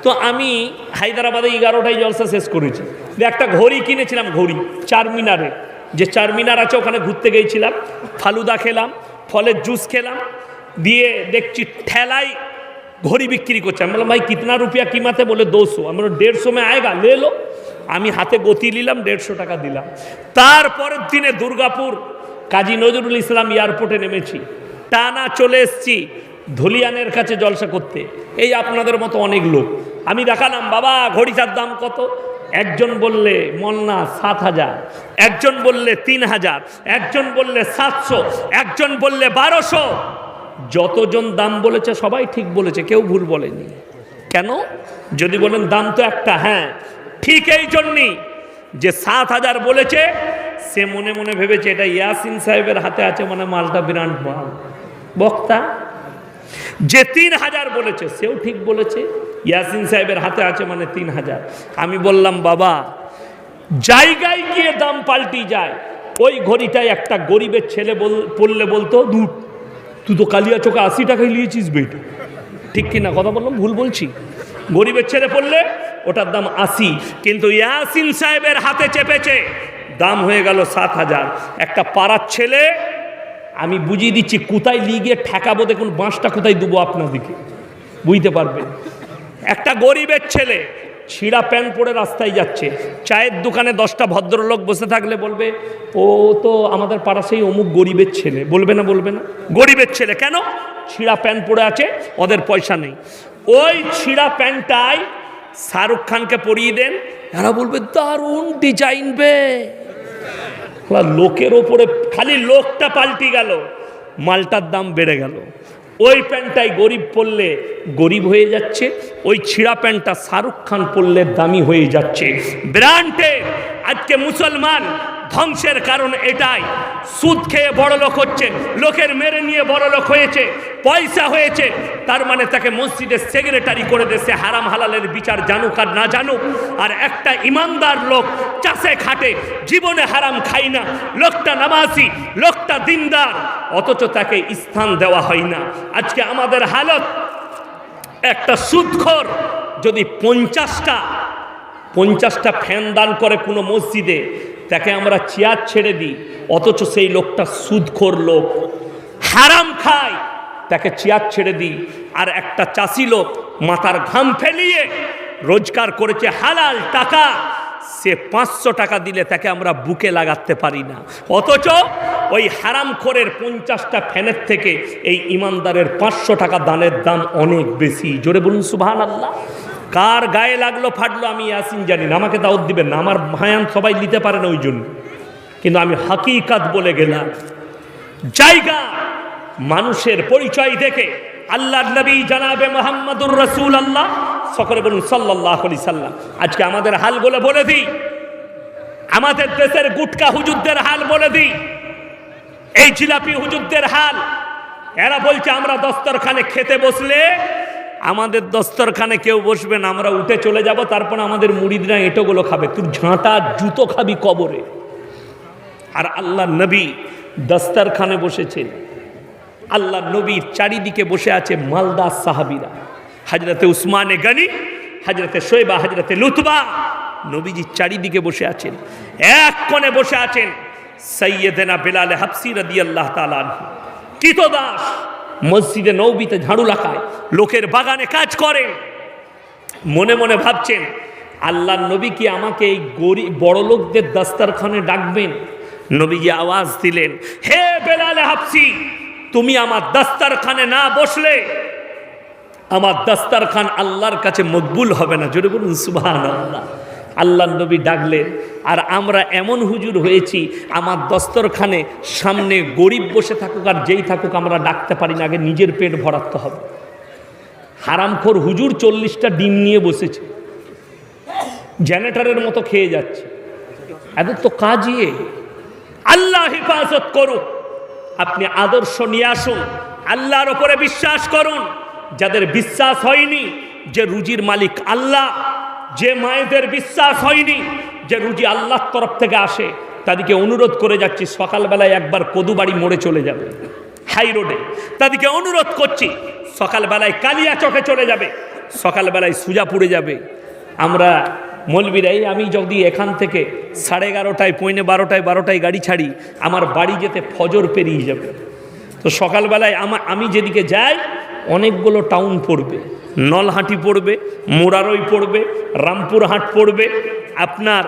তো আমি হায়দ্রাবাদে 11টায় জলসা শেষ করেছি। একটা ঘড়ি কিনেছিলাম, ঘড়ি চারমিনারে, যে চারমিনার আছে ওখানে ঘুরতে গিয়েছিলাম, ফালুদা খেলাম, ফলের জুস খেলাম, দিয়ে দেখছি ঠেলায় ঘড়ি বিক্রি করছে। আমি বললাম ভাই কিতনা রুপিয়া কিমাতে? বলে 200। আমি বললাম 150 মে আয়েগা, লে লো। আমি হাতে গতি নিলাম, 150 টাকা দিলাম। তারপরের দিনে দুর্গাপুর কাজী নজরুল ইসলাম এয়ারপোর্টে নেমেছি, টানা চলে এসছি ধুলিয়ানের কাছে জলসা করতে। এই আপনাদের মতো অনেক লোক। আমি দেখালাম বাবা ঘড়িটার দাম কত? একজন বললে মল্লা 7000, একজন বললে 3000, একজন বললে 700, একজন বললে 1200। যতজন দাম বলেছে সবাই ঠিক বলেছে, কেউ ভুল বলেনি। কেন? যদি বলেন দাম তো একটা, হ্যাঁ ঠিক এই জন্যই যে 7000 বলেছে সে মনে মনে ভেবেছে এটা ইয়াসিন সাহেবের হাতে আছে, মানে মালটা বিরাট মাল। বক্তা যে 3000 বলেছে সেও ঠিক বলেছে, ইয়াসিন সাহেবের হাতে আছে মানে 3000। আমি বললাম বাবা জায়গায় গিয়ে দাম পাল্টি যায়। ওই ঘড়িটায় একটা গরিবের ছেলে পড়লে বলতো দূর, তুই তো কালিয়া চোখে 80 টাকায় নিয়েছিস বেটা। ঠিক কিনা কথা বললাম? ভুল বলছি? গরিবের ছেলে পড়লে ওটার দাম 80, কিন্তু ইয়াসিন সাহেবের হাতে চেপেছে, দাম হয়ে গেল 7000। একটা পাড়ার ছেলে, আমি বুঝিয়ে দিচ্ছি কোথায় লিগে ঠেকাবো, দেখুন বাঁশটা কোথায় দেবো আপনাদেরকে, বুঝতে পারবেন। একটা গরিবের ছেলে ছিঁড়া প্যান্ট পরে রাস্তায় যাচ্ছে, চায়ের দোকানে 10টা ভদ্রলোক বসে থাকলে বলবে ও তো আমাদের পাড়া সেই অমুক গরিবের ছেলে, বলবে না? বলবে না? গরিবের ছেলে কেন? ছিঁড়া প্যান্ট পরে আছে, ওদের পয়সা নেই। ওই ছিঁড়া প্যান্টটাই শাহরুখ খানকে পরিয়ে দেন, এরা বলবে দারুণ ডিজাইন বে। লোকের ওপরে খালি লোকটা পাল্টি গেল, মালটার দাম বেড়ে গেল। ওই প্যান্টটাই গরিব পরলে গরিব হয়ে যাচ্ছে, ওই ছিঁড়া প্যান্টটা শাহরুখ খান পরলে দামি হয়ে যাচ্ছে। ব্র্যান্ডে আজকে মুসলমান ধ্বংসের কারণ এটাই। সুদ খেয়ে বড় লোক হচ্ছে, লোকের মেরে নিয়ে বড় লোক হয়েছে, পয়সা হয়েছে, তার মানে তাকে মসজিদের সেক্রেটারি করে দিয়েছে, হারাম হালালের বিচার জানুক আর না জানুক। আর একটা ইমানদার লোক চাষে খাটে, জীবনে হারাম খাই না, লোকটা নামাজি, লোকটা দিনদার, অথচ তাকে স্থান দেওয়া হয় না। আজকে আমাদের হালত, একটা সুদখোর যদি 50টা ফ্যান দান করে কোনো মসজিদে, তাকে আমরা চেয়ার ছেড়ে দিই, অথচ সেই লোকটা সুদখোর লোক, হারাম খায়, তাকে চেয়ার ছেড়ে দিই। আর একটা চাষি লোক মাথার ঘাম ফেলিয়ে রোজগার করেছে হালাল টাকা, সে 500 টাকা দিলে তাকে আমরা বুকে লাগাতে পারি না, অথচ ওই হারামখোরের 50টা ফ্যানের থেকে এই ইমানদারের 500 টাকা দানের দাম অনেক বেশি। জোরে বলুন সুবহানাল্লাহ। কার গায়ে লাগলো ফাটলো আমি ইয়াসিন জানি না, আমাকে দাওয়াত দিবেন না, আমার ভায়ান সবাই নিতে পারে না ওই জন্য, কিন্তু আমি হাকিকাত বলে গেলাম। জায়গা মানুষের পরিচয় দেখে আল্লাহর নবী জনাবে মুহাম্মদুর রাসূলুল্লাহ সকলে বলুন সাল্লাল্লাহু আলাইহি সাল্লাম। আজকে আমাদের হালগুলো বলে দিই, আমাদের দেশের গুটকা হুজুরদের হাল বলে দিই, এই জিলাপি হুজুরদের হাল। এরা বলছে আমরা দস্তরখানে খেতে বসলে আমাদের দস্তরখানে কেউ বসবে না, আমরা উঠে চলে যাব, তারপর আমাদের মুরিদরা এঁটোগুলো খাবে, তুই ঝাঁটা জুতো খাবি কবরে। আর আল্লাহ নবী দস্তরখানে বসেছেন, আল্লাহ নবীর চারিদিকে বসে আছে মালদার সাহাবীরা, হযরতে উসমানে গনি, হযরতে শোয়েবা, হযরতে লুতবা, নবীজি চারিদিকে বসে আছেন, এক কোণে বসে আছেন সাইয়েদেনা বেলাল হাবসি রাদিয়াল্লাহু তাআলা আনহু, কৃতদাস, মসজিদে নববীতে ঝাড়ু লাগায়, লোকের বাগানে কাজ করে, মনে মনে ভাবছেন আল্লাহর নবী কি আমাকে এই গরিব বড় লোকদের দাস্তারখানে ডাকবেন? নবীজি আওয়াজ দিলেন, হে বেলাল হাবসি, তুমি আমার দাস্তারখানে না বসলে আমার দাস্তারখান আল্লাহর কাছে মকবুল হবে না। জোরে বলুন সুবহানাল্লাহ। আল্লাহর নবী ডাকলেন, আর আমরা এমন হুজুর হয়েছি আমার দস্তরখানে সামনে গরিব বসে থাকুক আর যেই থাকুক আমরা ডাকতে পারি না, আগে নিজের পেট ভরাতে হবে। হারামখোর হুজুর 40টা ডিম নিয়ে বসেছে, জেনারেটরের মতো খেয়ে যাচ্ছে, এদের তো কাজই। আল্লাহ হেফাজত করুক। আপনি আদর্শ নিয়ে আসুন, আল্লাহর ওপরে বিশ্বাস করুন। যাদের বিশ্বাস হয়নি যে রুজির মালিক আল্লাহ, যে মায়েদের বিশ্বাস হয়নি যে রুজি আল্লাহর তরফ থেকে আসে, তাদেরকে অনুরোধ করে যাচ্ছি সকালবেলায় একবার কদুবাড়ি মোড়ে চলে যাবে, হাই রোডে। তাদেরকে অনুরোধ করছি সকালবেলায় কালিয়া চকে চলে যাবে, সকালবেলায় সুজাপুরে যাবে। আমরা মৌলবীরাই, আমি যদি এখান থেকে 11:30 পৌনে 12টায় গাড়ি ছাড়ি, আমার বাড়ি যেতে ফজর পেরিয়ে যাবে। তো সকালবেলায় আমি যেদিকে যাই অনেকগুলো টাউন পড়বে, নলহাটি পড়বে, মোরারই পড়বে, রামপুরহাট পড়বে, আপনার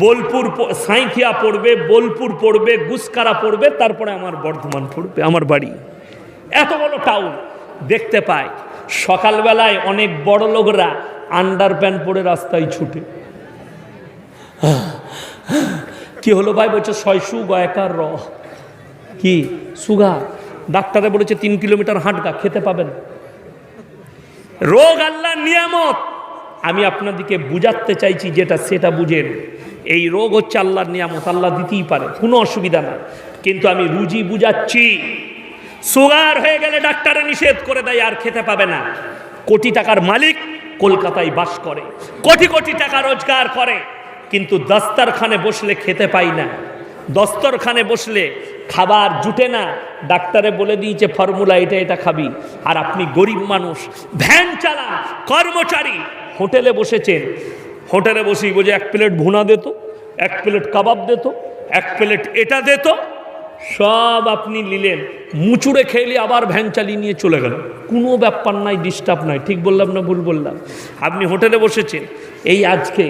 বোলপুর, সাঁইথিয়া পড়বে, বোলপুর পড়বে, গুসকারা পড়বে, তারপরে আমার বর্ধমান পড়বে, আমার বাড়ি। এত বড় টাউন দেখতে পাই। সকালবেলায় অনেক বড় লোকরা আন্ডার প্যান্ট পরে রাস্তায় ছুটে। কি হলো ভাই? বলছে 600 গয়কার র কি সুগার, ডাক্তারে বলেছে 3 কিলোমিটার হাঁটগা, খেতে পাবেন। রোগ আল্লাহর নিয়ামত। আমি আপনাদেরকে বুঝাতে চাইছি যেটা সেটা বুঝেন। এই রোগ হচ্ছে আল্লাহর নিয়ামত, আল্লাহ দিতেই পারে, কোনো অসুবিধা না। কিন্তু আমি রুজি বুঝাচ্ছি, সুগার হয়ে গেলে ডাক্তারে নিষেধ করে দেয়, আর খেতে পাবে না। কোটি টাকার মালিক কলকাতায় বাস করে, কোটি কোটি টাকা রোজগার করে, কিন্তু দস্তরখানে বসলে খেতে পাই না। দস্তরখানে বসলে খাবার জুটে না, ডাক্তারে বলে দিয়েছে ফর্মুলা এটা খাবি, আর আপনি গরিব মানুষ, ভ্যান চালান, কর্মচারী, হোটেলে বসেছেন, হোটেলে বসেই বোঝে 1 প্লেট ভুনা দিত, 1 প্লেট কাবাব দিত, 1 প্লেট এটা দিত, সব আপনি নিলেন, মুচুড়ে খেলে আবার ভ্যান চালিয়ে নিয়ে চলে গেল, কোনো ব্যাপার নাই, ডিস্টার্ব নাই। ঠিক বললাম না ভুল বললাম? আপনি হোটেলে বসেছেন, এই আজকে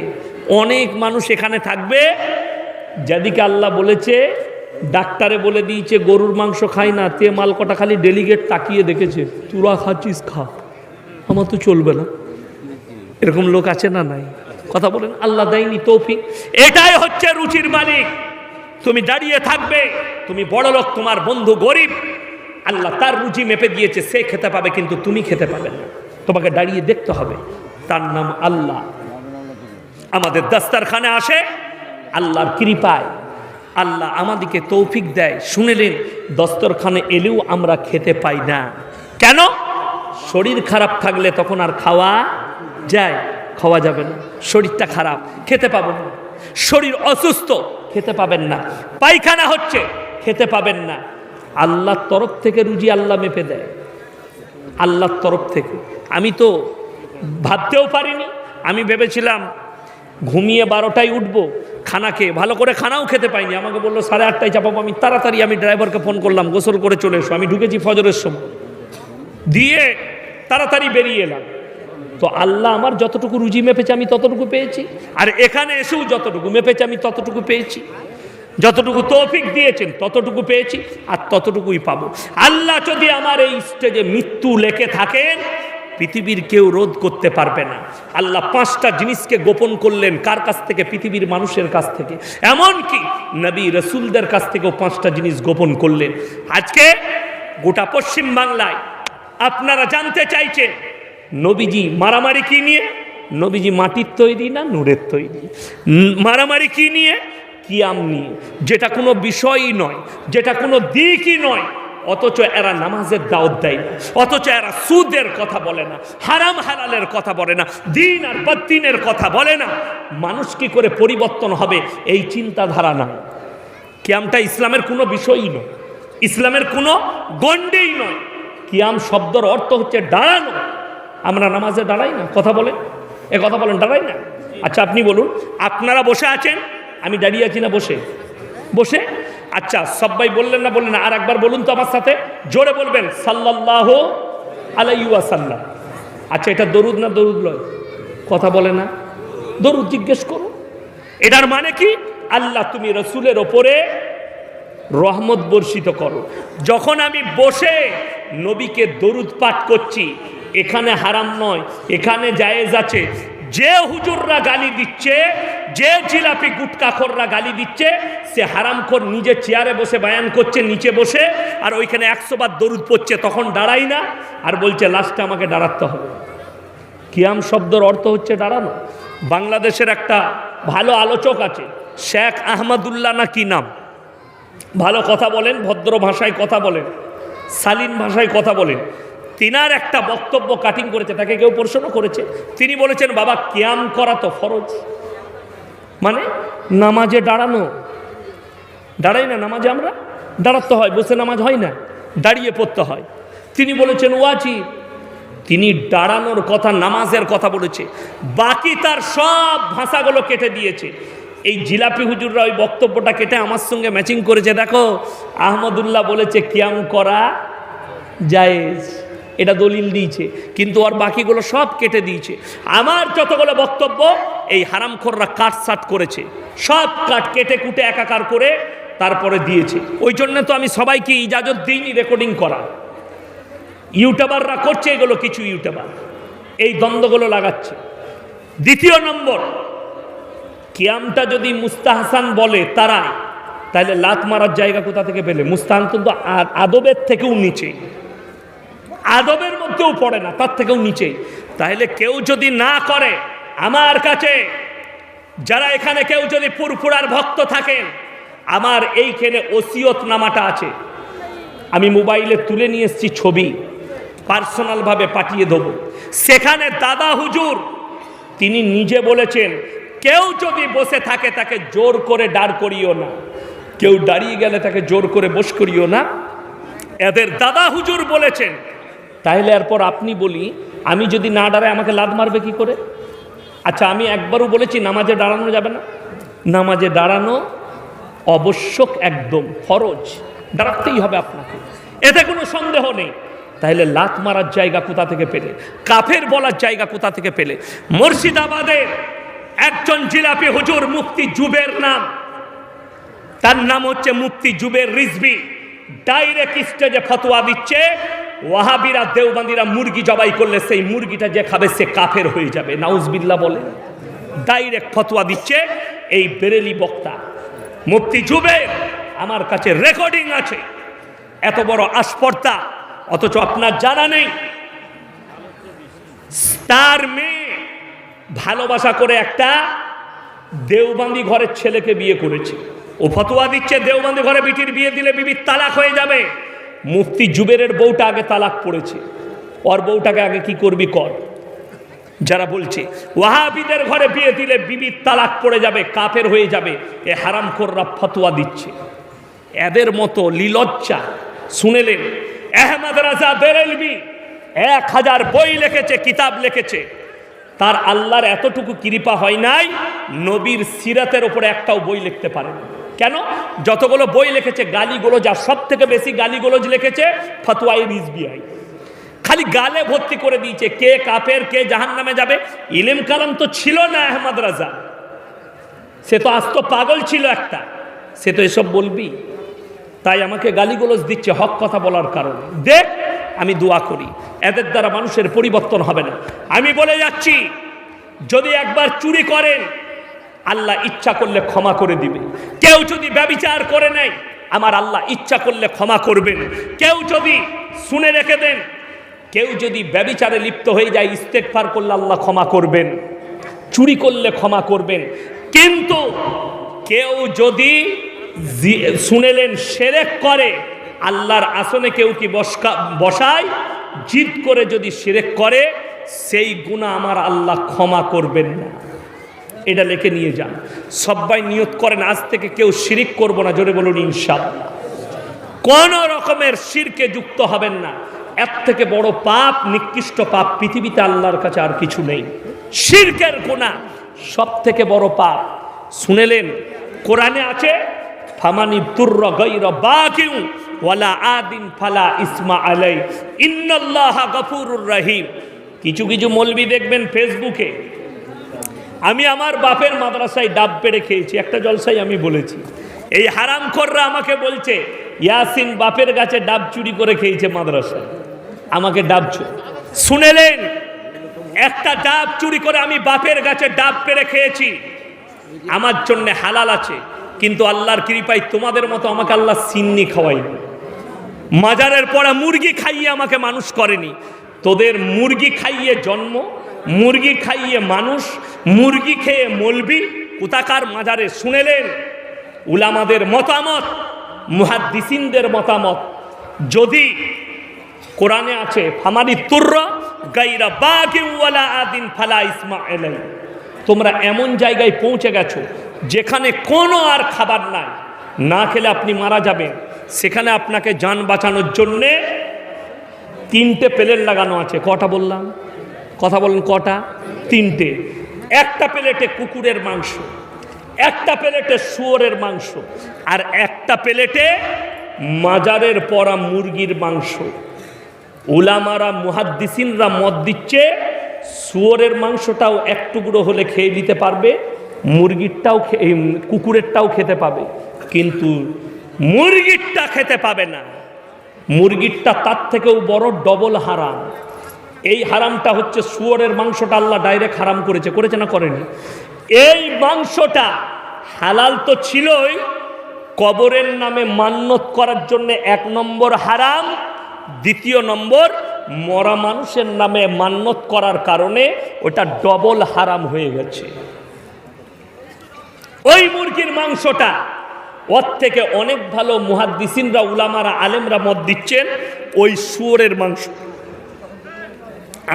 অনেক মানুষ এখানে থাকবে যাদিকে আল্লাহ বলেছে, ডাক্তারে বলে দিয়েছে গরুর মাংস খাই না, তে মাল কটা খালি ডেলিগেট তাকিয়ে দেখেছে, তুরা খাচ্ছিস খা, আমার তো চলবে না। এরকম লোক আছে না নাই? কথা বলেন। আল্লাহ দেয়নি তৌফিক। এটাই হচ্ছে রুচির মালিক। তুমি দাঁড়িয়ে থাকবে, তুমি বড় লোক, তোমার বন্ধু গরিব, আল্লাহ তার রুচি মেপে দিয়েছে, সে খেতে পাবে, কিন্তু তুমি খেতে পাবে না। তোমাকে দাঁড়িয়ে দেখতে হবে, তার নাম আল্লাহ। আমাদের দাস্তারখানে আসে আল্লাহর কৃপায়, আল্লাহ আমাদেরকে তৌফিক দেয়। শুনেলেন, দস্তরখানে এলেও আমরা খেতে পাই না। কেন? শরীর খারাপ থাকলে তখন আর খাওয়া যায়, খাওয়া যাবে না। শরীরটা খারাপ, খেতে পাবো না। শরীর অসুস্থ, খেতে পাবেন না। পায়খানা হচ্ছে, খেতে পাবেন না। আল্লাহর তরফ থেকে রুজি আল্লাহ মেপে দেয়, আল্লাহর তরফ থেকে। আমি তো ভাবতেও পারিনি। আমি ভেবেছিলাম ঘুমিয়ে 12টায় উঠবো, খানা খেয়ে, ভালো করে খানাও খেতে পাইনি। আমাকে বললো 8:30টায় চাপাবো। আমি তাড়াতাড়ি আমি ড্রাইভারকে ফোন করলাম, গোসল করে চলে এসো। আমি ঢুকেছি ফজরের সময়, দিয়ে তাড়াতাড়ি বেরিয়ে এলাম। তো আল্লাহ আমার যতটুকু রুজি মেপেছে আমি ততটুকু পেয়েছি, আর এখানে এসেও যতটুকু মেপেছে আমি ততটুকু পেয়েছি। যতটুকু তৌফিক দিয়েছেন ততটুকু পেয়েছি, আর ততটুকুই পাবো। আল্লাহ যদি আমার এই স্টেজে মৃত্যু লেখে থাকেন, পৃথিবীর কেউ রোধ করতে পারবে না। আল্লাহ 5টা জিনিসকে গোপন করলেন, কার কাছ থেকে? পৃথিবীর মানুষের কাছ থেকে। এমনকি নবী রসুলদের কাছ থেকেও 5টা জিনিস গোপন করলেন। আজকে গোটা পশ্চিম বাংলায় আপনারা জানতে চাইছেন নবীজি মারামারি কি নিয়ে? নবীজি মাটির তৈরি না নূরের তৈরি? মারামারি কি নিয়ে? কিয়াম নিয়ে, যেটা কোনো বিষয়ই নয়, যেটা কোনো দিকই নয়। অথচ এরা নামাজের দাওয়াত দেয় না, অথচ এরা সুদের কথা বলে না, হারাম হালালের কথা বলে না, দিন আর বদ্দিনের কথা বলে না। মানুষ কি করে পরিবর্তন হবে এই চিন্তাধারা না। কিয়ামটা ইসলামের কোনো বিষয়ই নয়, ইসলামের কোনো গণ্ডেই নয়। কিয়াম শব্দের অর্থ হচ্ছে দাঁড়ানো। আমরা নামাজে দাঁড়াই না, কথা বলেন, এ কথা বলেন, দাঁড়াই না। আচ্ছা আপনি বলুন, আপনারা বসে আছেন, আমি দাঁড়িয়ে আছি না বসে? বসে। আচ্ছা সবাই বললেন না? বললেন না? আর একবার বলুন তো আমার সাথে, জোরে বলবেন, সাল্লাল্লাহু আলাইহি ওয়াসাল্লাম। আচ্ছা এটা দরুদ না দরুদ নয়? কথা বলে না? দরুদ জিজ্ঞেস করো। এটার মানে কি? আল্লাহ তুমি রসুলের ওপরে রহমত বর্ষিত করো। যখন আমি বসে নবীকে দরুদ পাঠ করছি, এখানে হারাম নয়, এখানে জায়েজ আছে। যে হুজুররা গালি দিচ্ছে, যে জিলাপি গুটকাখোররা গালি দিচ্ছে, সে হারামখোর নিজে চেয়ারে বসে বায়ান করছে নিচে বসে, আর ওইখানে 100 বার দরুদ পড়ছে, তখন দাঁড়াই না, আর বলছে লাস্টে আমাকে দাঁড়াতে হবে। কিয়াম শব্দের অর্থ হচ্ছে দাঁড়ানো। বাংলাদেশের একটা ভালো আলোচক আছে, শেখ আহমদুল্লাহ না কি নাম, ভালো কথা বলেন, ভদ্র ভাষায় কথা বলেন, শালীন ভাষায় কথা বলেন। তিনার একটা বক্তব্য কাটিং করেছে, তাকে কেউ প্রশ্ন করেছে, তিনি বলেছেন বাবা কিয়াম করা তো ফরজ, মানে নামাজে দাঁড়ানো। দাঁড়াই না নামাজে, আমরা দাঁড়াতে হয়, বসে নামাজ হয় না, দাঁড়িয়ে পড়তে হয়। তিনি বলেছেন ওয়াজিব। তিনি দাঁড়ানোর কথা, নামাজের কথা বলেছে, বাকি তার সব ভাষাগুলো কেটে দিয়েছে। এই জিলাপি হুজুররা ওই বক্তব্যটা কেটে আমার সঙ্গে ম্যাচিং করেছে। দেখো আহমদুল্লাহ বলেছে কিয়াম করা জায়েজ, এটা দলিল দিয়েছে, কিন্তু আর বাকিগুলো সব কেটে দিয়েছে। আমার যতগুলো বক্তব্য এই হারামখোররা কাটসাট করেছে, সব কেটে কুটে একাকার করে তারপরে দিয়েছে। ওই জন্য তো আমি সবাইকে ইজাজত দিইনি রেকর্ডিং করা। ইউটিউবাররা করছে এগুলো, কিছু ইউটিউবার এই দ্বন্দ্বগুলো লাগাচ্ছে। দ্বিতীয় নম্বর, কিয়ামটা যদি মুস্তাহসান বলে তারাই, তাহলে লাত মারার জায়গা কোথা থেকে পেলে? মুস্তাহান তো আদবের থেকেও নিচে, আদবের মধ্যেও পড়ে না, তার থেকেও নিচে। তাহলে কেউ যদি না করে, আমার কাছে যারা এখানে কেউ যদি ফুরফুরার ভক্ত থাকেন, আমার এইখানে ওসিয়ত নামাটা আছে, আমি মোবাইলে তুলে নিয়ে এসেছি, ছবি পার্সোনালভাবে পাঠিয়ে দেবো। সেখানে দাদা হুজুর তিনি নিজে বলেছেন, কেউ যদি বসে থাকে তাকে জোর করে দাঁড় করিও না, কেউ দাঁড়িয়ে গেলে তাকে জোর করে বস করিও না, এদের দাদা হুজুর বলেছেন। তাহলে এরপর আপনি বলি, আমি যদি না দাঁড়াই আমাকে লাদ মারবে কি করে? আচ্ছা আমি একবারও বলেছি নামাজে দাঁড়ানো যাবে না? নামাজে দাঁড়ানো আবশ্যক, একদম ফরজ, দাঁড়াতেই হবে আপনাকে, এতে কোনো সন্দেহ নেই। তাহলে লাত মারার জায়গা কোথা থেকে পেলে? কাফের বলার জায়গা কোথা থেকে পেলে? মুর্শিদাবাদের একজন জিলাপি হুজুর, মুফতি জুবের নাম, তার নাম হচ্ছে মুফতি জুবের রিজভী, ডাইরেক্ট স্টেজে ফতোয়া দিচ্ছে, ওয়াহাবিরা দেওবন্দিরা মুরগি জবাই করলে সেই মুরগিটা যে খাবে সে কাফের হয়ে যাবে। নাউজবিল্লাহ বলে ডাইরেক্ট ফতোয়া দিচ্ছে এই বেরেলি বক্তা মুফতি জুবের। আমার কাছে রেকর্ডিং আছে, এত বড় আসপর্দা, অথচ আপনার জানা নেই। তার মেয়ে ভালোবাসা করে একটা দেওবন্দি ঘরের ছেলেকে বিয়ে করেছে, ও ফতোয়া দিচ্ছে দেওবন্দি ঘরে বিটির বিয়ে দিলে বিবির তালাক হয়ে যাবে। মুফতি জুবেরের বউটা আগে তালাক পড়েছে, ওর বউটাকে আগে কি করবি কর। যারা বলছে ওয়াহাবিদের ঘরে বিয়ে দিলে বিবির তালাক পড়ে যাবে, কাফের হয়ে যাবে, এ হারামখোররা ফতোয়া দিচ্ছে। এদের মতো লিলজ্জা শুনেলেন আহমদ রাজা বেরেলভী 1000 বই লিখেছে, কিতাব লিখেছে, তার আল্লাহর এতটুকু কৃপা হয় নাই, নবীর সিরাতের উপরে একটাও বই লিখতে পারেন। কেন? যতগুলো বই লিখেছে গালিগুলো, যা সব থেকে বেশি গালিগুলোজ লিখেছে ফতোয়ায়ে রিজভিয়ায়, খালি গালে ভর্তি করে দিয়েছে, কে কাফের কে জাহান্নামে যাবে। ইলম কালাম তো ছিল না আহমদ রাজা, সে তো আস্ত পাগল ছিল একটা, সে তো এসব বলবি। তাই আমাকে গালিগুলোজ দিচ্ছে হক কথা বলার কারণে। দেখ আমি দোয়া করি, এদের দ্বারা মানুষের পরিবর্তন হবে না। আমি বলে যাচ্ছি, যদি একবার চুরি করেন আল্লাহ ইচ্ছা করলে ক্ষমা করে দিবে। কেউ যদি ব্যভিচার করে নেয় আমার আল্লাহ ইচ্ছা করলে ক্ষমা করবেন। কেউ যদি, শুনে রেখে দেন, কেউ যদি ব্যভিচারে লিপ্ত হয়ে যায় ইস্তেগফার করলে আল্লাহ ক্ষমা করবেন, চুরি করলে ক্ষমা করবেন। কিন্তু কেউ যদি, শুনেলেন, শিরক করে, আল্লাহর আসনে কেউ কি বসায়, জিদ করে যদি শিরক করে, সেই গুনাহ আমার আল্লাহ ক্ষমা করবেন না। এটা লিখে নিয়ে যান, সবাই নিয়ত করেন আজ থেকে কেউ শিরক করব না, জোরে বলুন ইনশাআল্লাহ। কোন রকমের শিরকে যুক্ত হবেন না। এর থেকে বড় পাপ, নিকৃষ্ট পাপ পৃথিবীতে আল্লাহর কাছে আর কিছু নেই। শিরকের গুনাহ সব থেকে বড় পাপ। শুনেলেন কোরআনে আছে ফামানি তুর্র গায়রা বাকিউ ওয়ালা আদিন ফালা ইসমা আলাই ইন্নাল্লাহা গফুরুর রহিম। কিছু কিছু মৌলবি দেখবেন ফেসবুকে, আমি আমার বাপের মাদ্রাসায় ডাব পেড়ে খেয়েছি, একটা জলসায় আমি বলেছি, এই হারামখোররা আমাকে বলছে ইয়াসিন বাপের গাছে ডাব চুরি করে খেয়েছে মাদ্রাসায়, আমাকে ডাব শুনেলেন একটা ডাব চুরি করে আমি বাপের গাছে ডাব পেড়ে খেয়েছি, আমার জন্য হালাল আছে, কিন্তু আল্লাহর কৃপায় তোমাদের মতো আমাকে আল্লাহ সিন্নি খাওয়াইনি, মাজারের পড়া মুরগি খাইয়ে আমাকে মানুষ করেনি। তোদের মুরগি খাইয়ে জন্ম, মুরগি খাইয়ে মানুষ, মুরগি খেয়ে মলবি কোথাকার মাজারে। শুনেলেন উলামাদের মতামত, মুহাদ্দিসিনদের মতামত, যদি কোরআনে আছে ফামানি তুর্র গায়রা বাকিউ ওয়ালা আদিন ফালা ইসমা আলাই, তোমরা এমন জায়গায় পৌঁছে গেছো যেখানে কোনো আর খাবার নাই, না খেলে আপনি মারা যাবেন, সেখানে আপনাকে জান বাঁচানোর জন্যে 3টে প্লেট লাগানো আছে। কটা বললাম? কথা বলেন কটা? 3টে। একটা প্লেটে কুকুরের মাংস, একটা প্লেটে শুয়োরের মাংস, আর একটা প্লেটে মাজারের পরা মুরগির মাংস। উলামারা মুহাদ্দিসিনরা মত দিচ্ছে শুয়োরের মাংসটাও এক টুকরো হলে খেয়ে নিতে পারবে, মুরগিরটাও কুকুরেরটাও খেতে পাবে, কিন্তু মুরগিরটা খেতে পাবে না। মুরগিরটা তার থেকেও বড় ডবল হারাম। এই হারামটা হচ্ছে শুয়োরের মাংসটা আল্লাহ ডাইরেক্ট হারাম করেছে, করেছে না করেনি? এই মাংসটা হালাল তো ছিলই, কবরের নামে মান্নত করার জন্য 1 নম্বর হারাম, 2 নম্বর মরা মানুষের নামে মান্নত করার কারণে ওটা ডবল হারাম হয়ে গেছে। ওই মুরগির মাংসটা ওর থেকে অনেক ভালো মুহাদ্দিসিনরা উলামারা আলেমরা মত দিচ্ছেন ওই শুয়োরের মাংস।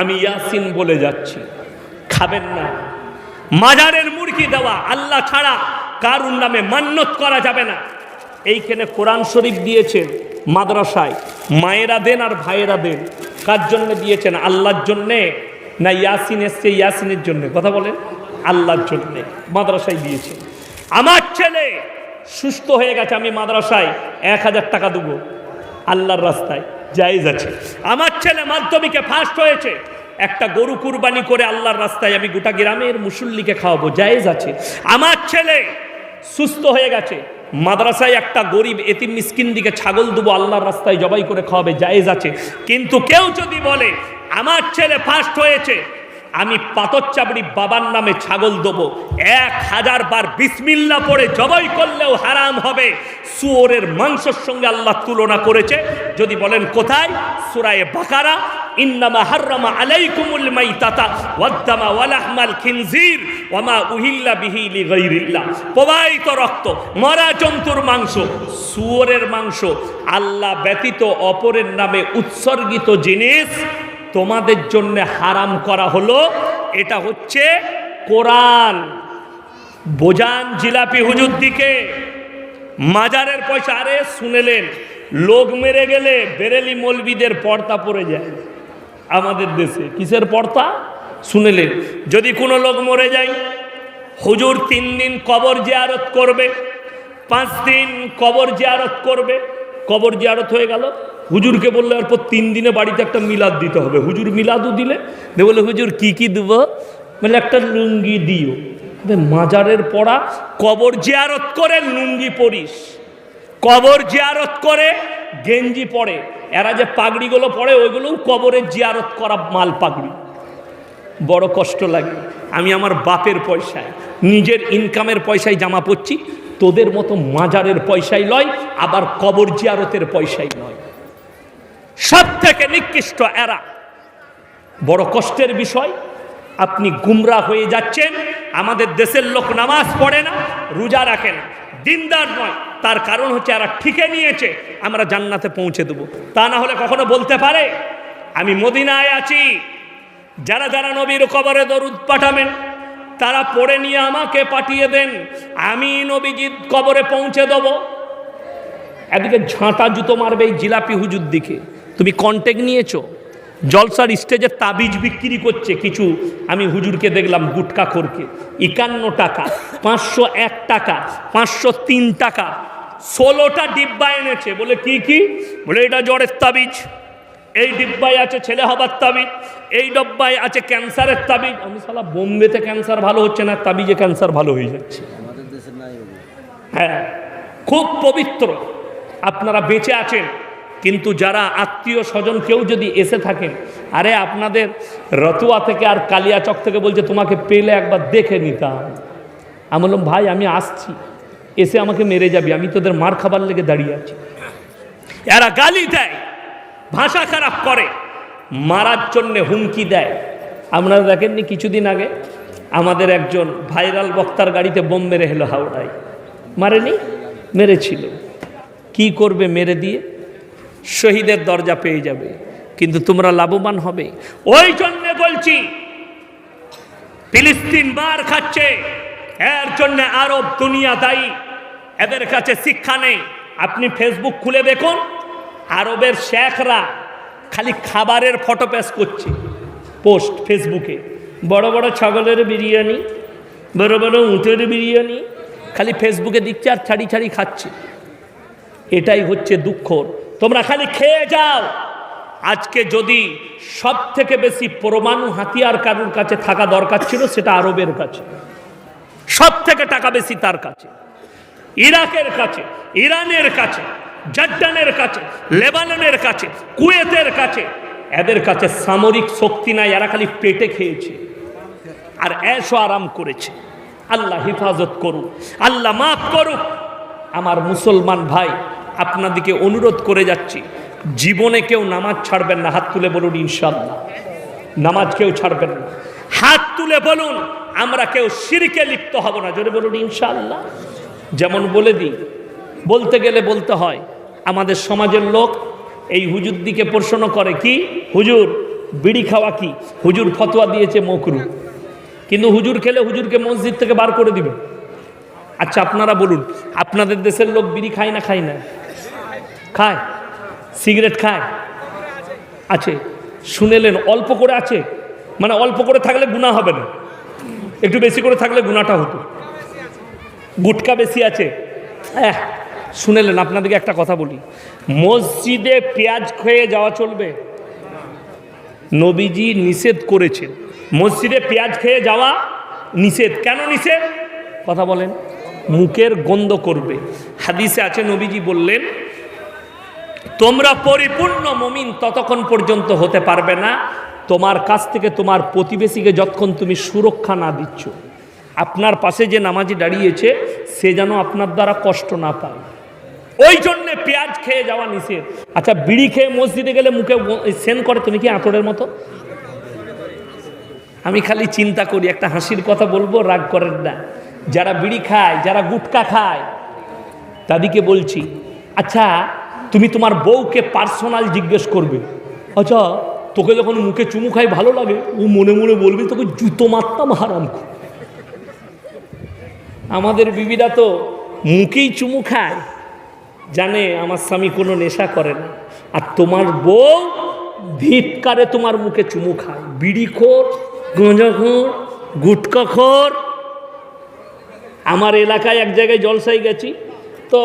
আমি ইয়াসিন বলে যাচ্ছি, খাবেন না। মাজারের মুরগি দেওয়া আল্লাহ ছাড়া কারুর নামে মান্নত করা যাবে না। এইখানে কোরআন শরীফ দিয়েছেন মাদ্রাসায়, মায়েরা দেন আর ভাইয়েরা দেন। কার জন্য দিয়েছেন? আল্লাহর জন্যে না ইয়াসিন এসছে ইয়াসিনের জন্য? কথা বলেন। আল্লাহর জন্যে মাদ্রাসায় দিয়েছে। আমার ছেলে সুস্থ হয়ে গেছে, আমি মাদ্রাসায় 1000 টাকা দেবো আল্লাহর রাস্তায়, জায়েজ আছে। আমার ছেলে মাধ্যমিকে ফার্স্ট হয়েছে, একটা গরু কুরবানি করে আল্লাহর রাস্তায় আমি গোটা গ্রামের মুসল্লিকে খাওয়াবো, জায়েজ আছে। আমার ছেলে সুস্থ হয়ে গেছে, মাদ্রাসায় একটা গরিব এতিম মিসকিন দিকে ছাগল দেবো আল্লাহর রাস্তায় জবাই করে খাওয়াবে, জায়েজ আছে। কিন্তু কেউ যদি বলে আমার ছেলে ফার্স্ট হয়েছে, আমি পাথর চাবড়ি বাবার নামে ছাগল দেবো, 1000 বার বিসমিল্লাহ পড়ে জবাই করলেও হারাম হবে, শুয়োরের মাংসের সঙ্গে আল্লাহ তুলনা করেছে। যদি বলেন কোথায়? সূরা বাকারা, ইন্নামা হাররামা আলাইকুমুল মাইতাতা ওয়াদ-দামা ওয়া লাহমাল খিনজির ওয়া মা উহিল্লা বিহি লিগাইরিল্লাহ। প্রবাহিত রক্ত, মরা জন্তুর মাংস, শুয়োরের মাংস আল্লাহ ব্যতীত অপরের নামে উৎসর্গিত জিনিস তোমাদের জন্য হারাম করা হলো। এটা হচ্ছে কোরআন। বোঝান জিলাপি হুজুর দিকে মাজারের পয়সা। আরে শুনেলেন লোক মেরে গেলে বেরেলি মৌলবীদের পর্দা পড়ে যায় আমাদের দেশে। কিসের পর্দা? শুনেলেন যদি কোনো লোক মরে যায়, হুজুর 3 দিন কবর জিয়ারত করবে, 5 দিন কবর জিয়ারত করবে। কবর জিয়ারত হয়ে গেল, হুজুরকে বললে এরপর 3 দিনে বাড়িতে একটা মিলাদ দিতে হবে। হুজুর মিলাদও দিলে, বলে হুজুর কি দেবো? বলে একটা লুঙ্গি দিও। মাজারের পড়া কবর জিয়ারত করে লুঙ্গি পরিস, কবর জিয়ারত করে গেঞ্জি পরে। এরা যে পাগড়িগুলো পরে ওইগুলোও কবরের জিয়ারত করা মাল পাগড়ি। বড় কষ্ট লাগে। আমি আমার বাপের পয়সায়, নিজের ইনকামের পয়সায় জামা পরছি, তোদের মতো মাজারের পয়সায় লয়, আবার কবর জিয়ারতের পয়সায় নয়। সব থেকে নিকৃষ্ট এরা। বড় কষ্টের বিষয়, আপনি গুমরাহ হয়ে যাচ্ছেন। আমাদের দেশের লোক নামাজ পড়ে না, রোজা রাখে না, দিনদার নয়, তার কারণ হচ্ছে এরা ঠিকে নিয়েছে আমরা জান্নাতে পৌঁছে দেব। তা না হলে কখনো বলতে পারে আমি মদিনায় আছি। যারা যারা নবীর কবরে দরুদ পাঠাবেন তারা পড়ে নিয়ে আমাকে পাঠিয়ে দেন, আমি নবীজির কবরে পৌঁছে দেব। এদিকে ঝাঁটা জুতো মারবে এই জিলাপি হুজুর দিকে। তুমি কন্টেক্ট নিয়েছো? জলসার স্টেজে তাবিজ বিক্রি করছে কিছু, আমি হুজুরকে দেখলাম গুটখাখোরকে, 51 টাকা, 501 টাকা, 503 টাকা, 16টা ডিব্বা এনেছে। বলে কি কি? বলে এটা জ্বরের তাবিজ, এই ডিব্বায় আছে ছেলে হবার তাবিজ, এই ডব্বায় আছে ক্যান্সারের তাবিজ। আমি শালা বোম্বেতে ক্যান্সার ভালো হচ্ছে না, তাবিজে ক্যান্সার ভালো হয়ে যাচ্ছে। হ্যাঁ, খুব পবিত্র, আপনারা বেঁচে আছেন, কিন্তু যারা আত্মীয় স্বজন কেউ যদি এসে থাকেন, আরে আপনাদের রতুয়া থেকে আর কালিয়াচক থেকে বলছে তোমাকে পেলে একবার দেখে নিতাম। আমি বললাম ভাই আমি আসছি, এসে আমাকে মেরে যাবি, আমি তোদের মার খাবার লেগে দাঁড়িয়ে আছি। এরা গালি দেয়, ভাষা খারাপ করে, মারার জন্যে হুমকি দেয়। আপনারা দেখেননি কিছুদিন আগে আমাদের একজন ভাইরাল বক্তার গাড়িতে বোম মেরে এলো হাওড়ায়? মারেনি? মেরেছিল। কি করবে মেরে দিয়ে? শহীদের দরজা পেয়ে যাবে, কিন্তু তোমরা লাভবান হবে। ওই জন্য বলছি ফিলিস্তিন মার খাচ্ছে, এর জন্য আরব দুনিয়া দায়ী, এদের কাছে শিক্ষা নেই। আপনি ফেসবুক খুলে দেখুন, আরবের শেখরা খালি খাবারের ফটো পেস্ট করছে, পোস্ট ফেসবুকে, বড় বড় ছাগলের বিরিয়ানি, বড় বড় উঁটের বিরিয়ানি, খালি ফেসবুকে দিচ্ছে আর ছাড়ি ছাড়ি খাচ্ছে। এটাই হচ্ছে দুঃখ। তোমরা খালি খেয়ে যাও। আজকে যদি সব থেকে বেশি পরমাণু হাতিয়ার কারুর কাছে থাকা দরকার ছিল, সেটা আরবের কাছে, সব থেকে টাকা বেশি তার কাছে, ইরাকের কাছে, ইরানের কাছে, জর্ডানের কাছে, লেবাননের কাছে, কুয়েতের কাছে। এদের কাছে সামরিক শক্তি নাই, এরা খালি পেটে খেয়েছে আর এসো আরাম করেছে। আল্লাহ হেফাজত করুক, আল্লাহ মাফ করুক। আমার মুসলমান ভাই, আপনাদেরকে অনুরোধ করে যাচ্ছি, জীবনে কেউ নামাজ ছাড়বেন না। হাত তুলে বলুন ইনশাআল্লাহ। নামাজ কেউ ছাড়বেন না। হাত তুলে বলুন আমরা কেউ শিরকে লিপ্ত হব না। জোরে বলুন ইনশাআল্লাহ। যেমন বলে দিই, বলতে গেলে বলতে হয়, আমাদের সমাজের লোক এই হুজুর দিকে প্রশ্ন করে, কি হুজুর বিড়ি খাওয়া কি? হুজুর ফতোয়া দিয়েছে মাকরুহ, কিন্তু হুজুর খেলে হুজুরকে মসজিদ থেকে বার করে দিবে। আচ্ছা আপনারা বলুন, আপনাদের দেশের লোক বিড়ি খায় না খায় না? খায়। সিগারেট খায়? আছে। শুনেলেন অল্প করে আছে, মানে অল্প করে থাকলে গুনাহ হবে না, একটু বেশি করে থাকলে গুনাহটা হতো। গুটকা বেশি আছে। শুনেলেন, আপনাদেরকে একটা কথা বলি, মসজিদে পেঁয়াজ খেয়ে যাওয়া চলবে? নবীজি নিষেধ করেছেন, মসজিদে পেঁয়াজ খেয়ে যাওয়া নিষেধ। কেন নিষেধ? কথা বলেন। মুখের গন্ধ করবে। হাদিসে আছে, নবীজি বললেন তোমরা পরিপূর্ণ মুমিন ততক্ষণ পর্যন্ত হতে পারবে না তোমার কাছ থেকে তোমার প্রতিবেশীকে যতক্ষণ তুমি সুরক্ষা না দিচ্ছ। আপনার পাশে যে নামাজি দাঁড়িয়েছে সে যেন আপনার দ্বারা কষ্ট না পায়, ওই জন্যে পেঁয়াজ খেয়ে যাওয়া নিষেধ। আচ্ছা বিড়ি খেয়ে মসজিদে গেলে মুখে সেন করে, তুমি কি আঁতরের মতো? আমি খালি চিন্তা করি, একটা হাসির কথা বলবো, রাগ করেন না। যারা বিড়ি খায়, যারা গুটকা খায়, তাদেরকে বলছি, আচ্ছা তুমি তোমার বউকে পার্সোনাল জিজ্ঞেস করবে, আচ্ছা তোকে যখন মুখে চুমু খাই ভালো লাগে? ও মনে মনে বলবি তোকে জুতো মারতাম হারাম। আমাদের বিবিরা তো মুখেই চুমু খায়, জানে আমার স্বামী কোনো নেশা করে না, আর তোমার বউ ধিৎকারে তোমার মুখে চুমু খায়। বিড়িখোর, গাঁজাখোর, গুটকাখোর। আমার এলাকায় এক জায়গায় জলসায় গেছি, তো